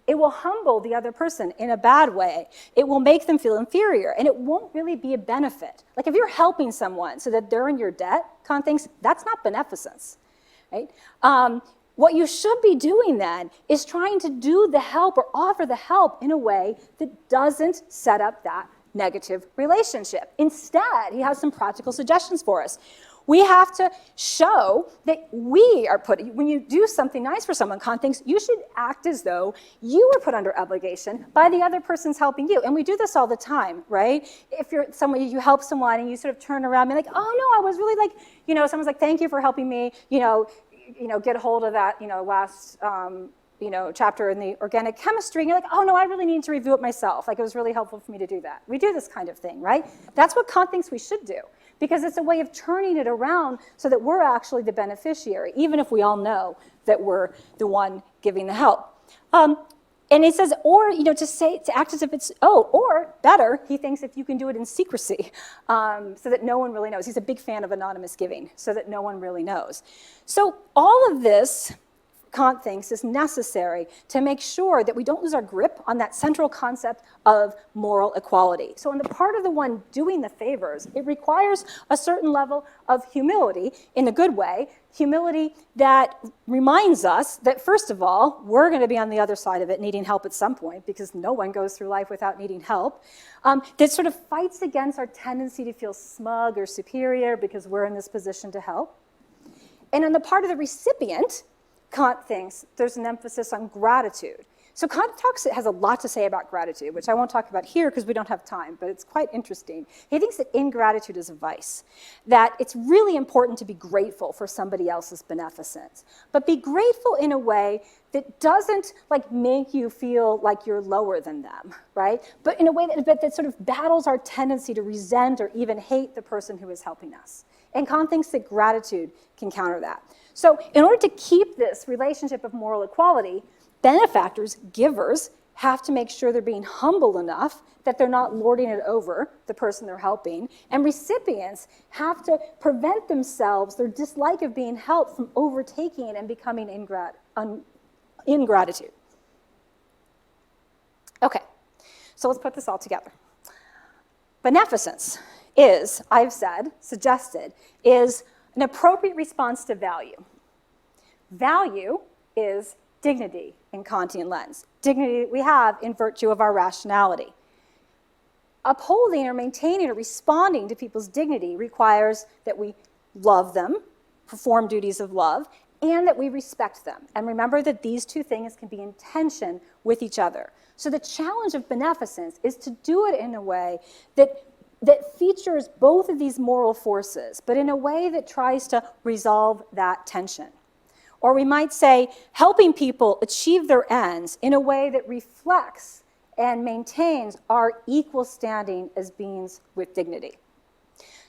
it will humble the other person in a bad way. It will make them feel inferior, and it won't really be a benefit. If you're helping someone so that they're in your debt, Kant thinks that's not beneficence, right? What you should be doing then is trying to do the help or offer the help in a way that doesn't set up that negative relationship. Instead, he has some practical suggestions for us. We have to show that we are when you do something nice for someone, Kant thinks you should act as though you were put under obligation by the other person's helping you. And we do this all the time, right? If you're somebody, you help someone and you sort of turn around and be like, oh no, I was really someone's like, thank you for helping me, get a hold of that, last, chapter in the organic chemistry. And you're like, oh no, I really need to review it myself. It was really helpful for me to do that. We do this kind of thing, right? That's what Kant thinks we should do, because it's a way of turning it around so that we're actually the beneficiary, even if we all know that we're the one giving the help. And he says, or, to act as if it's, or better, he thinks if you can do it in secrecy, so that no one really knows. He's a big fan of anonymous giving, so that no one really knows. So all of this, Kant thinks, is necessary to make sure that we don't lose our grip on that central concept of moral equality. So on the part of the one doing the favors, it requires a certain level of humility in a good way, humility that reminds us that, first of all, we're going to be on the other side of it, needing help at some point, because no one goes through life without needing help, that sort of fights against our tendency to feel smug or superior because we're in this position to help. And on the part of the recipient, Kant thinks there's an emphasis on gratitude. So Kant has a lot to say about gratitude, which I won't talk about here because we don't have time, but it's quite interesting. He thinks that ingratitude is a vice, that it's really important to be grateful for somebody else's beneficence, but be grateful in a way that doesn't make you feel like you're lower than them, right? But in a way that sort of battles our tendency to resent or even hate the person who is helping us. And Kant thinks that gratitude can counter that. So in order to keep this relationship of moral equality, benefactors, givers, have to make sure they're being humble enough that they're not lording it over the person they're helping. And recipients have to prevent themselves, their dislike of being helped, from overtaking it and becoming ingratitude. Okay, so let's put this all together. Beneficence is, I've said, suggested, is an appropriate response to value. Value is dignity in Kantian lens. Dignity that we have in virtue of our rationality. Upholding or maintaining or responding to people's dignity requires that we love them, perform duties of love, and that we respect them. And remember that these two things can be in tension with each other. So the challenge of beneficence is to do it in a way that features both of these moral forces, but in a way that tries to resolve that tension. Or we might say, helping people achieve their ends in a way that reflects and maintains our equal standing as beings with dignity.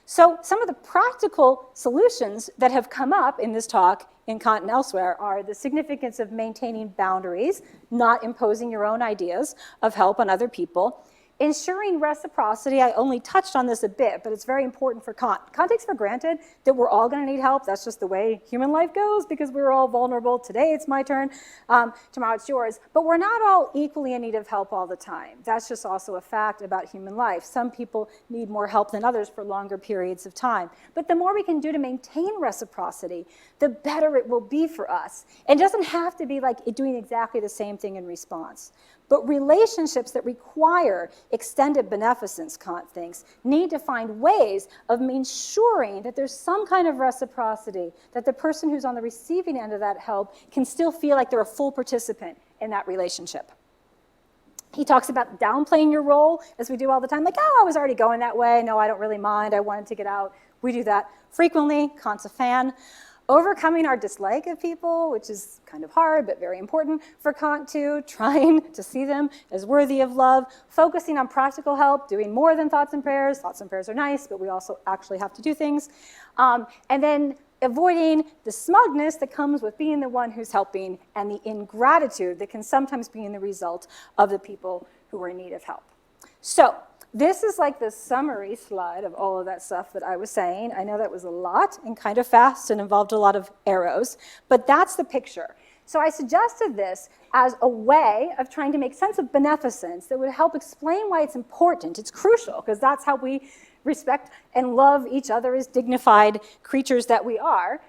So some of the practical solutions that have come up in this talk in Kant and elsewhere are the significance of maintaining boundaries, not imposing your own ideas of help on other people, ensuring reciprocity. I only touched on this a bit, but it's very important for Kant. Kant takes for granted that we're all going to need help. That's just the way human life goes because we're all vulnerable. Today it's my turn, tomorrow it's yours. But we're not all equally in need of help all the time. That's just also a fact about human life. Some people need more help than others for longer periods of time. But the more we can do to maintain reciprocity, the better it will be for us. And it doesn't have to be like doing exactly the same thing in response. But relationships that require extended beneficence, Kant thinks, need to find ways of ensuring that there's some kind of reciprocity, that the person who's on the receiving end of that help can still feel like they're a full participant in that relationship. He talks about downplaying your role, as we do all the time, like, oh, I was already going that way. No, I don't really mind. I wanted to get out. We do that frequently. Kant's a fan. Overcoming our dislike of people, which is kind of hard, but very important for Kant too, trying to see them as worthy of love, focusing on practical help, doing more than thoughts and prayers. Thoughts and prayers are nice, but we also actually have to do things. And then avoiding the smugness that comes with being the one who's helping and the ingratitude that can sometimes be in the result of the people who are in need of help. So, this is like the summary slide of all of that stuff that I was saying. I know that was a lot and kind of fast and involved a lot of arrows, but that's the picture. So I suggested this as a way of trying to make sense of beneficence that would help explain why it's important. It's crucial, because that's how we respect and love each other as dignified creatures that we are.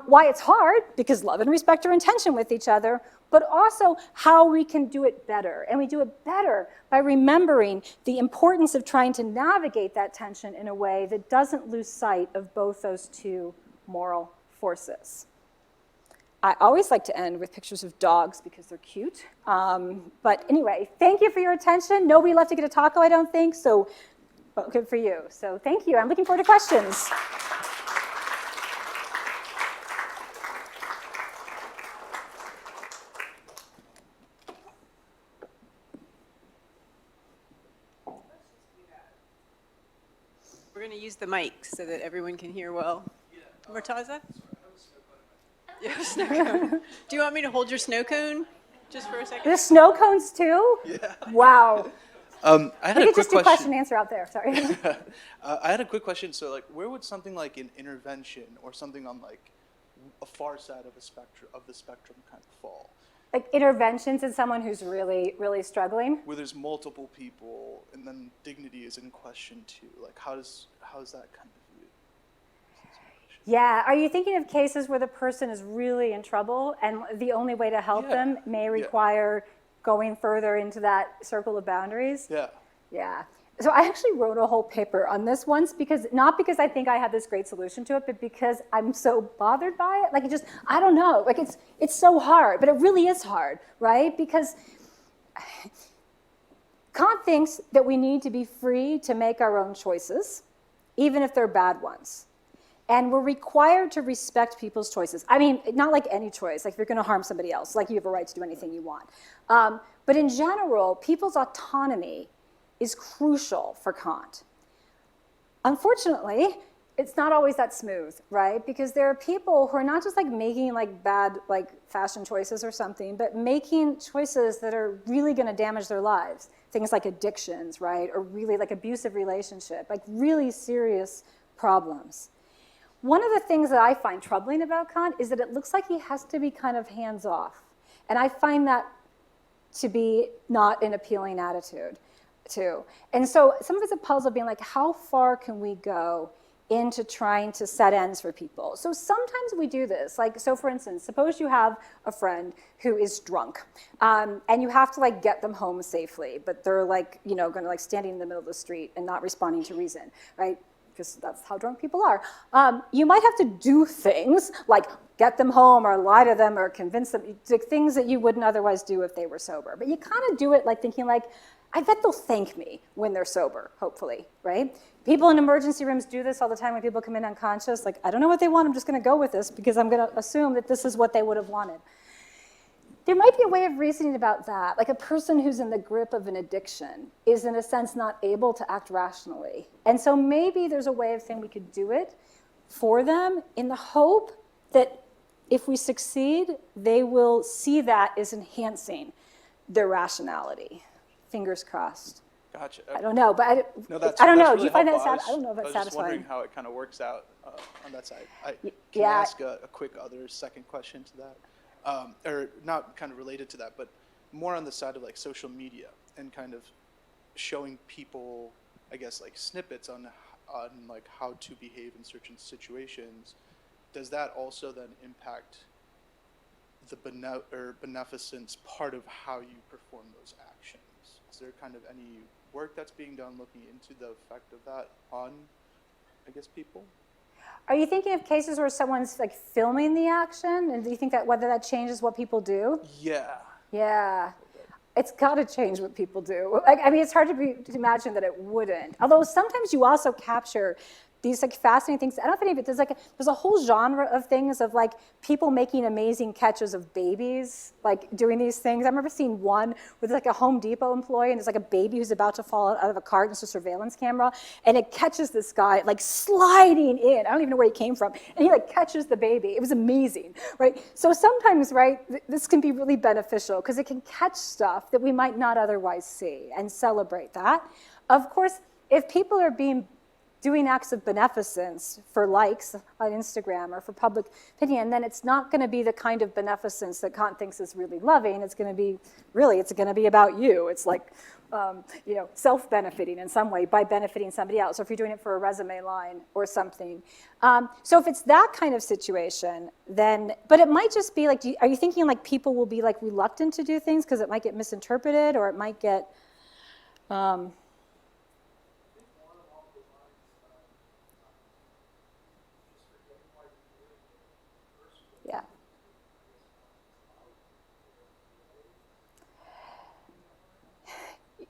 Why it's hard, because love and respect are in tension with each other, but also how we can do it better. And we do it better by remembering the importance of trying to navigate that tension in a way that doesn't lose sight of both those two moral forces. I always like to end with pictures of dogs because they're cute. But anyway, thank you for your attention. Nobody left to get a taco, I don't think, so well, good for you. So thank you. I'm looking forward to questions. We're going to use the mic so that everyone can hear well. Murtaza? Yeah, snow cone. Do you want me to hold your snow cone just for a second? There's snow cones too? Yeah. Wow. I had We a could quick just do question question. and answer out there, sorry. I had a quick question. So, like, where would something like an intervention or something on like a far side of the spectrum kind of fall? Like interventions in someone who's really, really struggling? Where there's multiple people and then dignity is in question too. Like, how is that kind of viewed? Yeah, are you thinking of cases where the person is really in trouble and the only way to help them may require going further into that circle of boundaries? Yeah. Yeah. So I actually wrote a whole paper on this once not because I think I have this great solution to it, but because I'm so bothered by it. Like it just, I don't know, like it's so hard, but it really is hard, right? Because Kant thinks that we need to be free to make our own choices, even if they're bad ones. And we're required to respect people's choices. I mean, not like any choice, like if you're gonna harm somebody else, like you have a right to do anything you want. But in general, people's autonomy is crucial for Kant. Unfortunately, it's not always that smooth, right? Because there are people who are not just like making like bad like fashion choices or something, but making choices that are really gonna damage their lives. Things like addictions, right? Or really like abusive relationship, like really serious problems. One of the things that I find troubling about Kant is that it looks like he has to be kind of hands-off. And I find that to be not an appealing attitude, too. And so some of it's a puzzle being like, how far can we go into trying to set ends for people? So sometimes we do this. Like, so for instance, suppose you have a friend who is drunk, and you have to like get them home safely, but they're like, you know, gonna like standing in the middle of the street and not responding to reason, right? because that's how drunk people are, you might have to do things like get them home or lie to them or convince them, to things that you wouldn't otherwise do if they were sober. But you kind of do it like thinking like, I bet they'll thank me when they're sober, hopefully, right? People in emergency rooms do this all the time when people come in unconscious. Like, I don't know what they want, I'm just gonna go with this because I'm gonna assume that this is what they would have wanted. There might be a way of reasoning about that. Like a person who's in the grip of an addiction is in a sense not able to act rationally. And so maybe there's a way of saying we could do it for them in the hope that if we succeed, they will see that as enhancing their rationality. Fingers crossed. Gotcha. I don't know, but I don't know. Do you find that sad? I don't know if that's satisfying. I was just wondering how it kind of works out on that side. Can I Yeah. ask a quick other second question to that? Or not kind of related to that, but more on the side of like social media and kind of showing people, I guess, like snippets on like how to behave in certain situations. Does that also then impact the beneficence part of how you perform those actions? Is there kind of any work that's being done looking into the effect of that on, I guess, people? Are you thinking of cases where someone's like filming the action, and do you think that whether that changes what people do? Yeah. Yeah, it's got to change what people do. Like, I mean, it's hard to imagine that it wouldn't. Although sometimes you also capture these like fascinating things. I don't know if any of it, there's a whole genre of things of like people making amazing catches of babies, like doing these things. I remember seeing one with like a Home Depot employee and there's like a baby who's about to fall out of a cart and it's a surveillance camera and it catches this guy like sliding in. I don't even know where he came from. And he like catches the baby. It was amazing, right? So sometimes, right, this can be really beneficial because it can catch stuff that we might not otherwise see and celebrate that. Of course, if people are doing acts of beneficence for likes on Instagram or for public opinion, then it's not going to be the kind of beneficence that Kant thinks is really loving. It's going to be, it's going to be about you. It's like, self-benefiting in some way by benefiting somebody else, or if you're doing it for a resume line or something. So if it's that kind of situation, then, but it might just be like, are you thinking like people will be like reluctant to do things because it might get misinterpreted or it might get, yeah.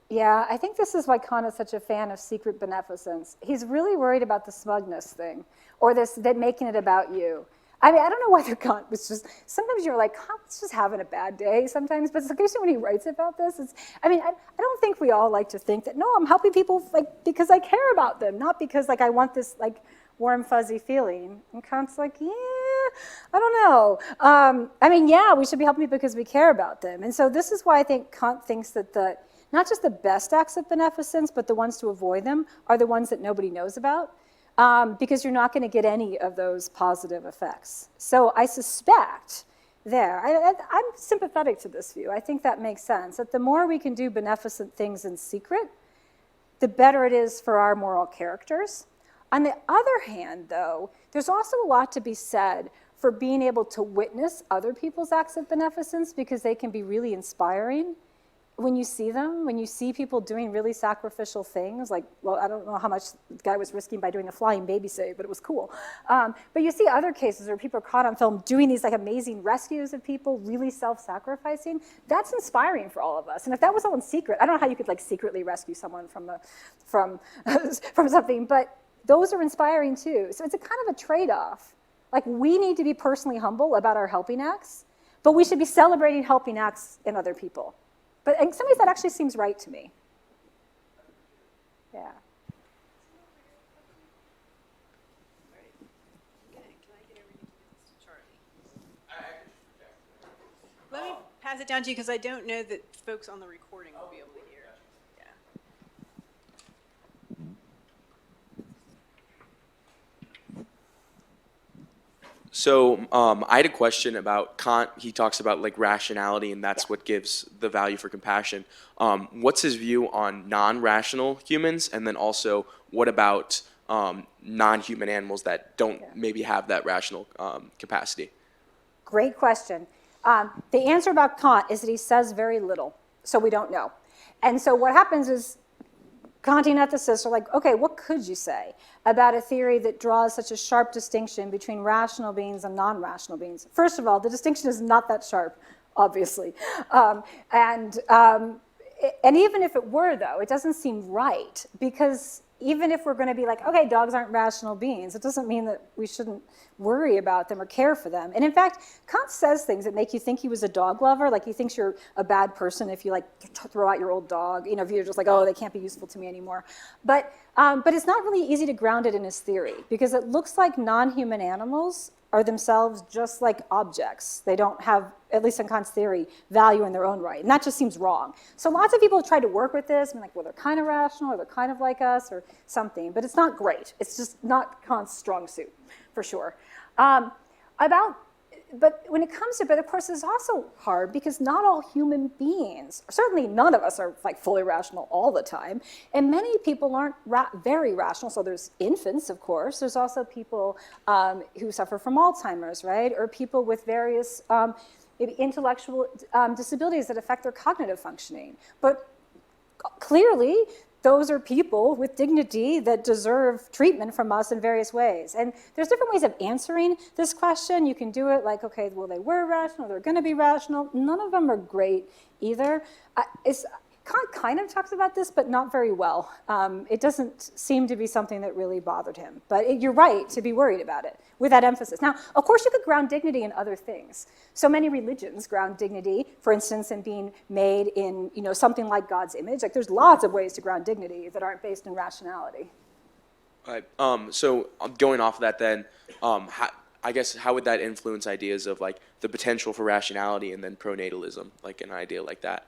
Yeah, I think this is why Kant is such a fan of secret beneficence. He's really worried about the smugness thing, or that making it about you. I mean, I don't know whether Kant was just, sometimes you're like, Kant's just having a bad day sometimes, but especially when he writes about this, I don't think we all like to think that, no, I'm helping people like because I care about them, not because like I want this like warm, fuzzy feeling. And Kant's like, yeah, I don't know. We should be helping people because we care about them. And so this is why I think Kant thinks that not just the best acts of beneficence, but the ones to avoid them are the ones that nobody knows about, because you're not going to get any of those positive effects. So I suspect I'm sympathetic to this view. I think that makes sense, that the more we can do beneficent things in secret, the better it is for our moral characters. On the other hand, though, there's also a lot to be said for being able to witness other people's acts of beneficence because they can be really inspiring. When you see them, when you see people doing really sacrificial things, like, well, I don't know how much the guy was risking by doing a flying baby save, but it was cool. But you see other cases where people are caught on film doing these like amazing rescues of people, really self-sacrificing. That's inspiring for all of us. And if that was all in secret, I don't know how you could like secretly rescue someone from something, but those are inspiring too. So it's a kind of a trade-off. Like we need to be personally humble about our helping acts, but we should be celebrating helping acts in other people. But in some ways, that actually seems right to me. Yeah. Let me pass it down to you because I don't know that folks on the recording will be able to hear. Yeah. So I had a question about Kant. He talks about like rationality, and that's what gives the value for compassion. What's his view on non-rational humans, and then also what about non-human animals that don't maybe have that rational capacity? Great question. The answer about Kant is that he says very little, so we don't know. And so what happens is Kantian ethicists are like, okay, what could you say about a theory that draws such a sharp distinction between rational beings and non-rational beings? First of all, the distinction is not that sharp, obviously. And even if it were, though, it doesn't seem right, because even if we're going to be like, okay, dogs aren't rational beings, it doesn't mean that we shouldn't worry about them or care for them. And in fact, Kant says things that make you think he was a dog lover, like he thinks you're a bad person if you like throw out your old dog, you know, if you're just like, oh, they can't be useful to me anymore. But it's not really easy to ground it in his theory, because it looks like non-human animals are themselves just like objects. They don't have, at least in Kant's theory, value in their own right. And that just seems wrong. So lots of people have tried to work with this, and like, well, they're kind of rational, or they're kind of like us, or something. But it's not great. It's just not Kant's strong suit, for sure. But when it comes to, but of course it's also hard because not all human beings, certainly none of us are like fully rational all the time, and many people aren't very rational. So there's infants, of course. There's also people who suffer from Alzheimer's, right? Or people with various maybe intellectual disabilities that affect their cognitive functioning. But clearly, those are people with dignity that deserve treatment from us in various ways. And there's different ways of answering this question. You can do it like, okay, well, they were rational, they're going to be rational. None of them are great either. Kant kind of talks about this, but not very well. It doesn't seem to be something that really bothered him. But you're right to be worried about it with that emphasis. Now, of course, you could ground dignity in other things. So many religions ground dignity, for instance, in being made in something like God's image. Like, there's lots of ways to ground dignity that aren't based in rationality. Right. So going off of that, then, I guess how would that influence ideas of like the potential for rationality and then pronatalism, like an idea like that?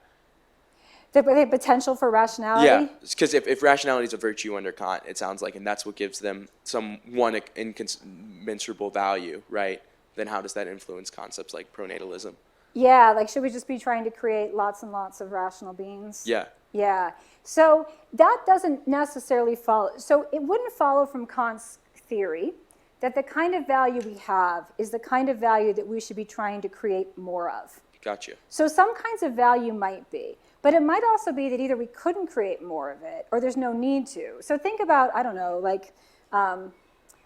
The potential for rationality? Yeah, because if rationality is a virtue under Kant, it sounds like, and that's what gives them some one incommensurable value, right? Then how does that influence concepts like pronatalism? Yeah, like should we just be trying to create lots and lots of rational beings? Yeah. Yeah. So that doesn't necessarily follow. So it wouldn't follow from Kant's theory that the kind of value we have is the kind of value that we should be trying to create more of. Gotcha. So some kinds of value might be. But it might also be that either we couldn't create more of it or there's no need to. So think about, I don't know, like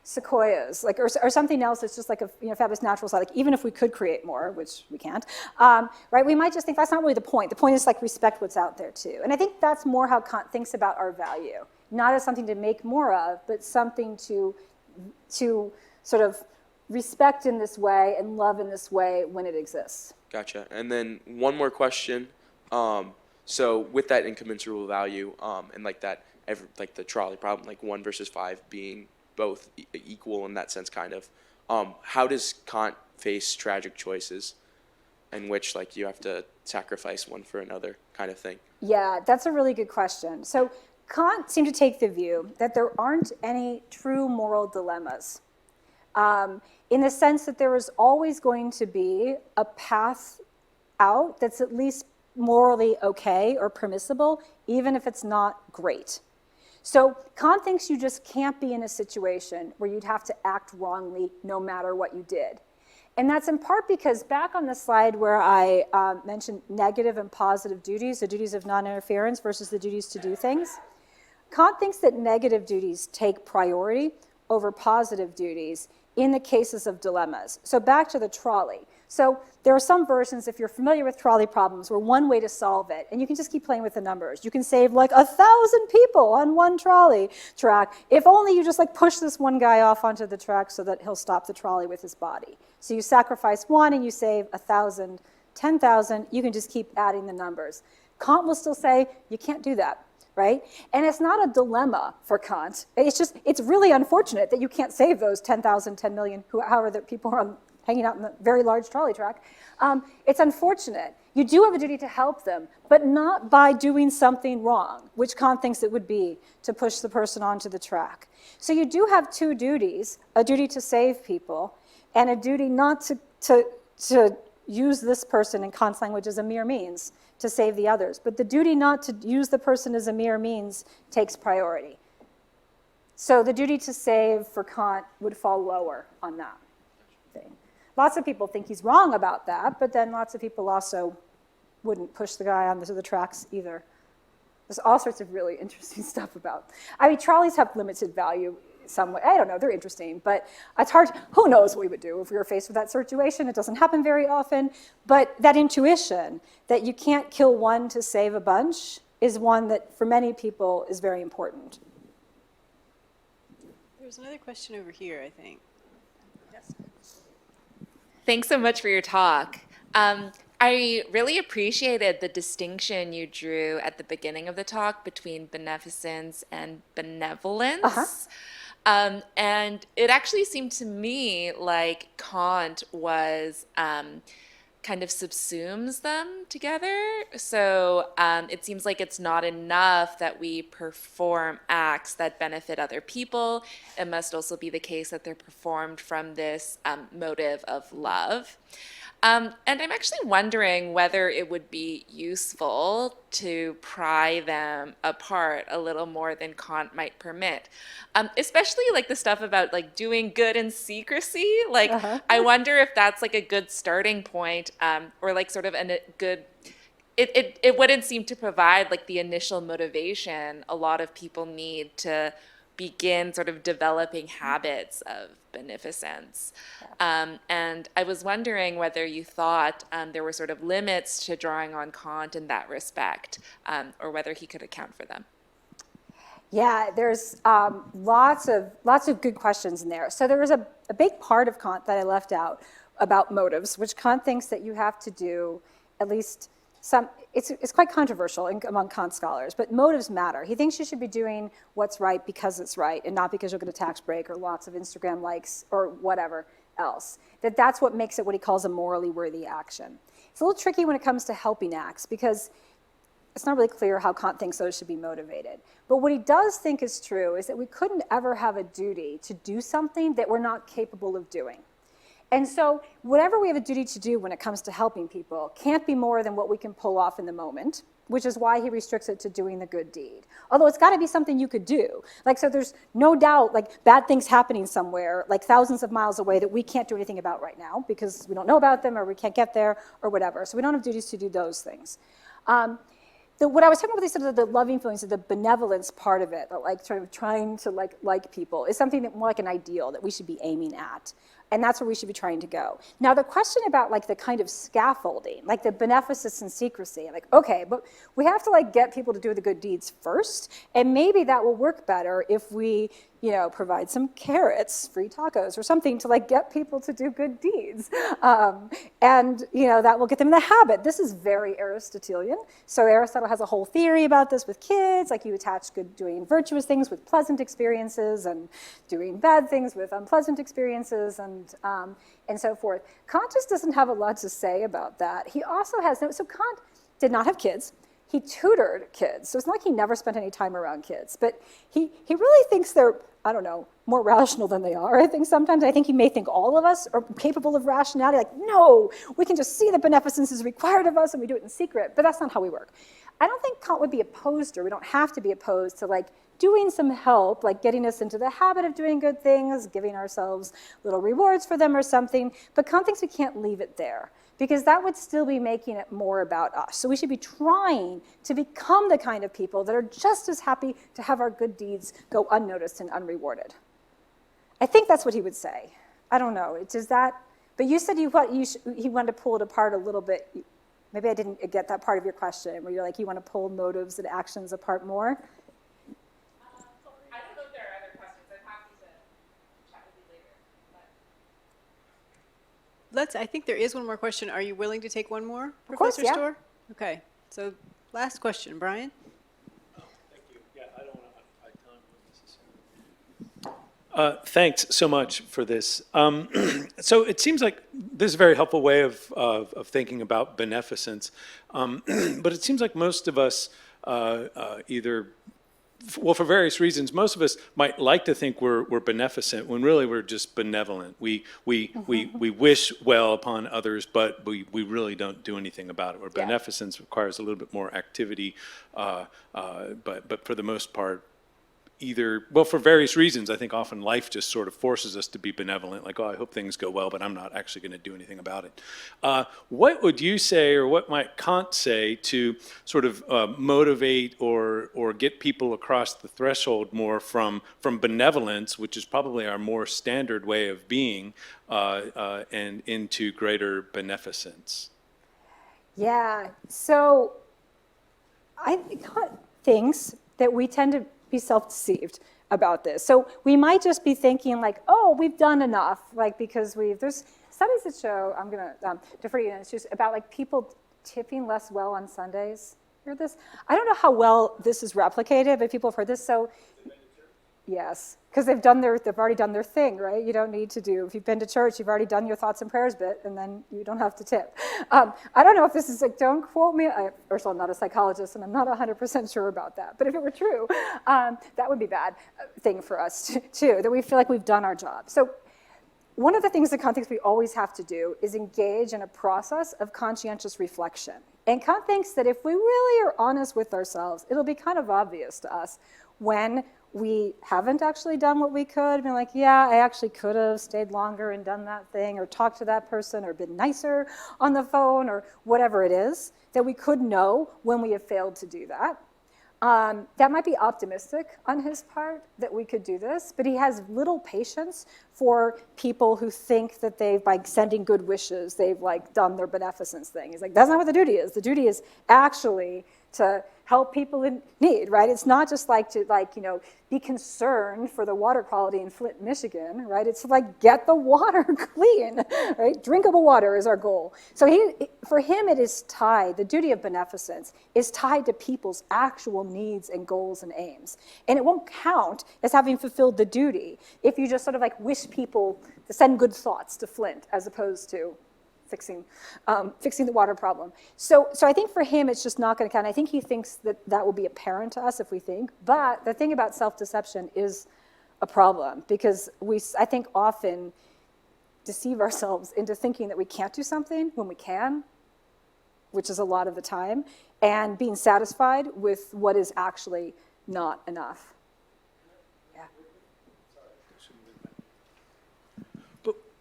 sequoias, like or something else that's just like a fabulous natural side. Like even if we could create more, which we can't, right? We might just think that's not really the point. The point is like respect what's out there too. And I think that's more how Kant thinks about our value, not as something to make more of, but something to sort of respect in this way and love in this way when it exists. Gotcha. And then one more question. So with that incommensurable value, and like that, like the trolley problem, like 1 versus 5 being both equal in that sense, kind of, how does Kant face tragic choices in which like you have to sacrifice one for another kind of thing? Yeah, that's a really good question. So Kant seemed to take the view that there aren't any true moral dilemmas, in the sense that there is always going to be a path out that's at least morally okay or permissible, even if it's not great. So Kant thinks you just can't be in a situation where you'd have to act wrongly no matter what you did. And that's in part because back on the slide where I mentioned negative and positive duties, the duties of non-interference versus the duties to do things, Kant thinks that negative duties take priority over positive duties in the cases of dilemmas. So back to the trolley. So there are some versions, if you're familiar with trolley problems, where one way to solve it, and you can just keep playing with the numbers, you can save like 1,000 people on one trolley track if only you just like push this one guy off onto the track so that he'll stop the trolley with his body. So you sacrifice one and you save 1,000, 10,000, you can just keep adding the numbers. Kant will still say, you can't do that. Right? And it's not a dilemma for Kant. It's really unfortunate that you can't save those 10,000, 10 million, however the people are hanging out in the very large trolley track. It's unfortunate. You do have a duty to help them, but not by doing something wrong, which Kant thinks it would be to push the person onto the track. So you do have two duties, a duty to save people and a duty not to use this person in Kant's language as a mere means to save the others. But the duty not to use the person as a mere means takes priority. So the duty to save for Kant would fall lower on that thing. Lots of people think he's wrong about that, but then lots of people also wouldn't push the guy onto the tracks either. There's all sorts of really interesting stuff about. I mean, trolleys have limited value some way. I don't know, they're interesting, but it's hard. Who knows what we would do if we were faced with that situation? It doesn't happen very often. But that intuition that you can't kill one to save a bunch is one that for many people is very important. There's another question over here, I think. Yes. Thanks so much for your talk. I really appreciated the distinction you drew at the beginning of the talk between beneficence and benevolence. And it actually seemed to me like Kant was kind of subsumes them together. So it seems like it's not enough that we perform acts that benefit other people. It must also be the case that they're performed from this motive of love. And I'm actually wondering whether it would be useful to pry them apart a little more than Kant might permit, especially like the stuff about like doing good in secrecy. Like, I wonder if that's like a good starting point, or like sort of a good. It wouldn't seem to provide like the initial motivation a lot of people need to begin sort of developing habits of beneficence. And I was wondering whether you thought there were sort of limits to drawing on Kant in that respect, or whether he could account for them. Yeah, there's lots of good questions in there. So there was a big part of Kant that I left out about motives, which Kant thinks that you have to do at least some. It's quite controversial among Kant scholars, but motives matter. He thinks you should be doing what's right because it's right and not because you'll get a tax break or lots of Instagram likes or whatever else. That's what makes it what he calls a morally worthy action. It's a little tricky when it comes to helping acts because it's not really clear how Kant thinks those should be motivated. But what he does think is true is that we couldn't ever have a duty to do something that we're not capable of doing. And so whatever we have a duty to do when it comes to helping people can't be more than what we can pull off in the moment, which is why he restricts it to doing the good deed. Although it's got to be something you could do. Like, so there's no doubt, like, bad things happening somewhere, like thousands of miles away that we can't do anything about right now because we don't know about them or we can't get there or whatever. So we don't have duties to do those things. What I was talking about, sort of the loving feelings, the benevolence part of it, like sort of trying to like people, is something that more like an ideal that we should be aiming at. And that's where we should be trying to go. Now, the question about like the kind of scaffolding, like the beneficence and secrecy, like, okay, but we have to like get people to do the good deeds first, and maybe that will work better if we, provide some carrots, free tacos or something to like get people to do good deeds. And that will get them in the habit. This is very Aristotelian. So Aristotle has a whole theory about this with kids, like you attach doing virtuous things with pleasant experiences and doing bad things with unpleasant experiences and so forth. Kant just doesn't have a lot to say about that. He also has so Kant did not have kids. He tutored kids, so it's not like he never spent any time around kids, but he really thinks they're, I don't know, more rational than they are. I think he may think all of us are capable of rationality, like, no, we can just see that beneficence is required of us and we do it in secret, but that's not how we work. I don't think Kant would be opposed, or we don't have to be opposed to like doing some help, like getting us into the habit of doing good things, giving ourselves little rewards for them or something, but Kant thinks we can't leave it there, because that would still be making it more about us. So we should be trying to become the kind of people that are just as happy to have our good deeds go unnoticed and unrewarded. I think that's what he would say. I don't know, does that, but you said he wanted to pull it apart a little bit. Maybe I didn't get that part of your question, where you're like, you want to pull motives and actions apart more? I don't know if there are other questions. I'm happy to chat with you later. I think there is one more question. Are you willing to take one more, Of course, Professor yeah. Stohr? Okay, so last question, Brian. Thank you. Yeah, I don't want to occupy time necessarily. Thanks so much for this. So it seems like this is a very helpful way of thinking about beneficence, but it seems like most of us for various reasons, most of us might like to think we're beneficent when really we're just benevolent. We wish well upon others, but we really don't do anything about it. Where beneficence requires a little bit more activity, but for the most part, either, well, for various reasons. I think often life just sort of forces us to be benevolent, like, oh, I hope things go well, but I'm not actually going to do anything about it. What would you say, or what might Kant say, to sort of motivate or get people across the threshold more from benevolence, which is probably our more standard way of being, and into greater beneficence? Yeah, so Kant thinks that we tend to be self-deceived about this. So we might just be thinking like, oh, we've done enough, like because there's studies that show, I'm gonna defer to you, it's just about like people tipping less well on Sundays. Hear this? I don't know how well this is replicated, but people have heard this. So yes, because they've already done their thing, right? You don't need to do, if you've been to church, you've already done your thoughts and prayers bit, and then you don't have to tip. I don't know if this is like, don't quote me, Ursula, I'm not a psychologist, and I'm not 100% sure about that, but if it were true, that would be a bad thing for us too, that we feel like we've done our job. So one of the things that Kant thinks we always have to do is engage in a process of conscientious reflection. And Kant thinks that if we really are honest with ourselves, it'll be kind of obvious to us when we haven't actually done what we could, been like, yeah, I actually could have stayed longer and done that thing, or talked to that person, or been nicer on the phone, or whatever it is, that we could know when we have failed to do that. That might be optimistic on his part, that we could do this, but he has little patience for people who think that they've, by sending good wishes, they've like done their beneficence thing. He's like, that's not what the duty is. The duty is actually to help people in need, right? It's not just like to be concerned for the water quality in Flint, Michigan, right? It's to like get the water clean, right? Drinkable water is our goal. So for him, it is tied, the duty of beneficence is tied to people's actual needs and goals and aims. And it won't count as having fulfilled the duty if you just sort of like wish people to send good thoughts to Flint as opposed to fixing the water problem. So I think for him, it's just not going to count. I think he thinks that will be apparent to us if we think. But the thing about self-deception is a problem because I think, often deceive ourselves into thinking that we can't do something when we can, which is a lot of the time, and being satisfied with what is actually not enough.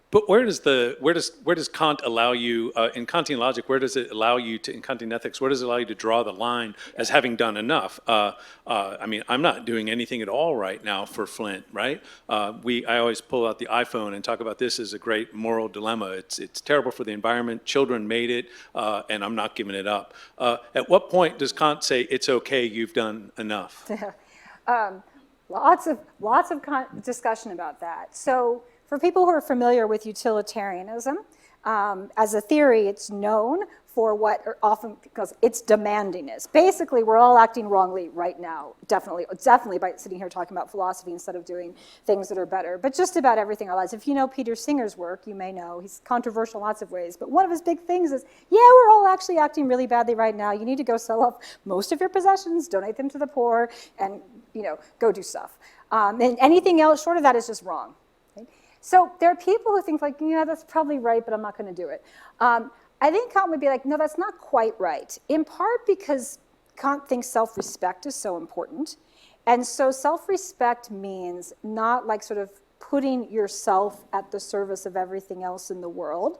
But where does Kant allow you, in Kantian logic, where does it allow you to, in Kantian ethics, where does it allow you to draw the line as having done enough? I mean, I'm not doing anything at all right now for Flint, right? I always pull out the iPhone and talk about this as a great moral dilemma. It's terrible for the environment, children made it, and I'm not giving it up. At what point does Kant say, it's okay, you've done enough? Lots of discussion about that. So for people who are familiar with utilitarianism, as a theory, it's known for what often, because it's demandingness. Basically, we're all acting wrongly right now, definitely by sitting here talking about philosophy instead of doing things that are better. But just about everything in our lives. If you know Peter Singer's work, you may know he's controversial in lots of ways. But one of his big things is, yeah, we're all actually acting really badly right now. You need to go sell off most of your possessions, donate them to the poor, and go do stuff. And anything else short of that is just wrong. So there are people who think like, yeah, that's probably right, but I'm not going to do it. I think Kant would be like, no, that's not quite right. In part because Kant thinks self-respect is so important. And so self-respect means not like sort of putting yourself at the service of everything else in the world.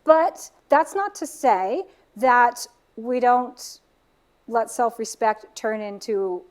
But that's not to say that we don't let self-respect turn into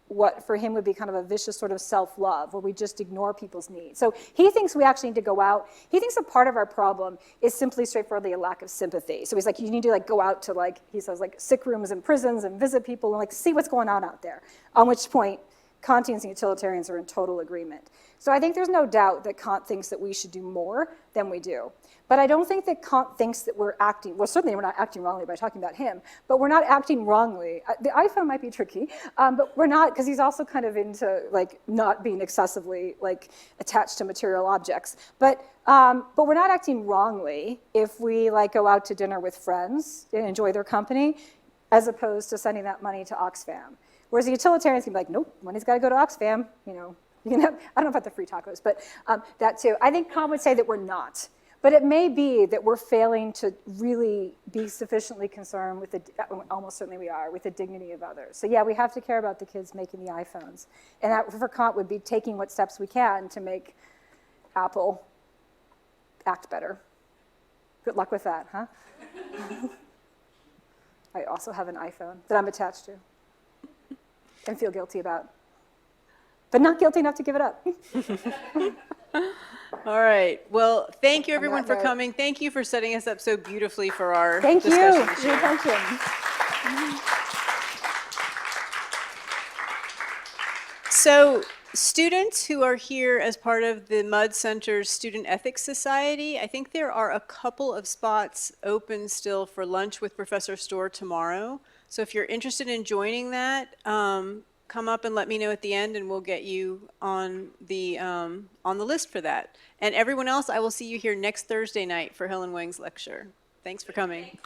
what for him would be kind of a vicious sort of self-love, where we just ignore people's needs. So he thinks we actually need to go out. He thinks a part of our problem is simply straightforwardly a lack of sympathy. So he's like, you need to like go out to like, he says like sick rooms and prisons and visit people and like see what's going on out there. On which point, Kantians and utilitarians are in total agreement. So I think there's no doubt that Kant thinks that we should do more than we do. But I don't think that Kant thinks that we're acting, well, certainly we're not acting wrongly by talking about him, but we're not acting wrongly. The iPhone might be tricky, but we're not, because he's also kind of into like not being excessively like attached to material objects. But we're not acting wrongly if we like go out to dinner with friends and enjoy their company, as opposed to sending that money to Oxfam. Whereas the utilitarians can be like, nope, money's got to go to Oxfam. You can have, I don't know about the free tacos, but that too. I think Kant would say that we're not. But it may be that we're failing to really be sufficiently concerned with almost certainly we are, with the dignity of others. So yeah, we have to care about the kids making the iPhones. And that for Kant would be taking what steps we can to make Apple act better. Good luck with that, huh? I also have an iPhone that I'm attached to and feel guilty about, but not guilty enough to give it up. All right. Well, thank you On everyone that for note- coming. Thank you for setting us up so beautifully for our Thank you discussion this for your year. attention. So students who are here as part of the Mudd Center's Student Ethics Society, I think there are a couple of spots open still for lunch with Professor Stohr tomorrow. So if you're interested in joining that, come up and let me know at the end, and we'll get you on the list for that. And everyone else, I will see you here next Thursday night for Helen Wang's lecture. Thanks for coming. Thank you.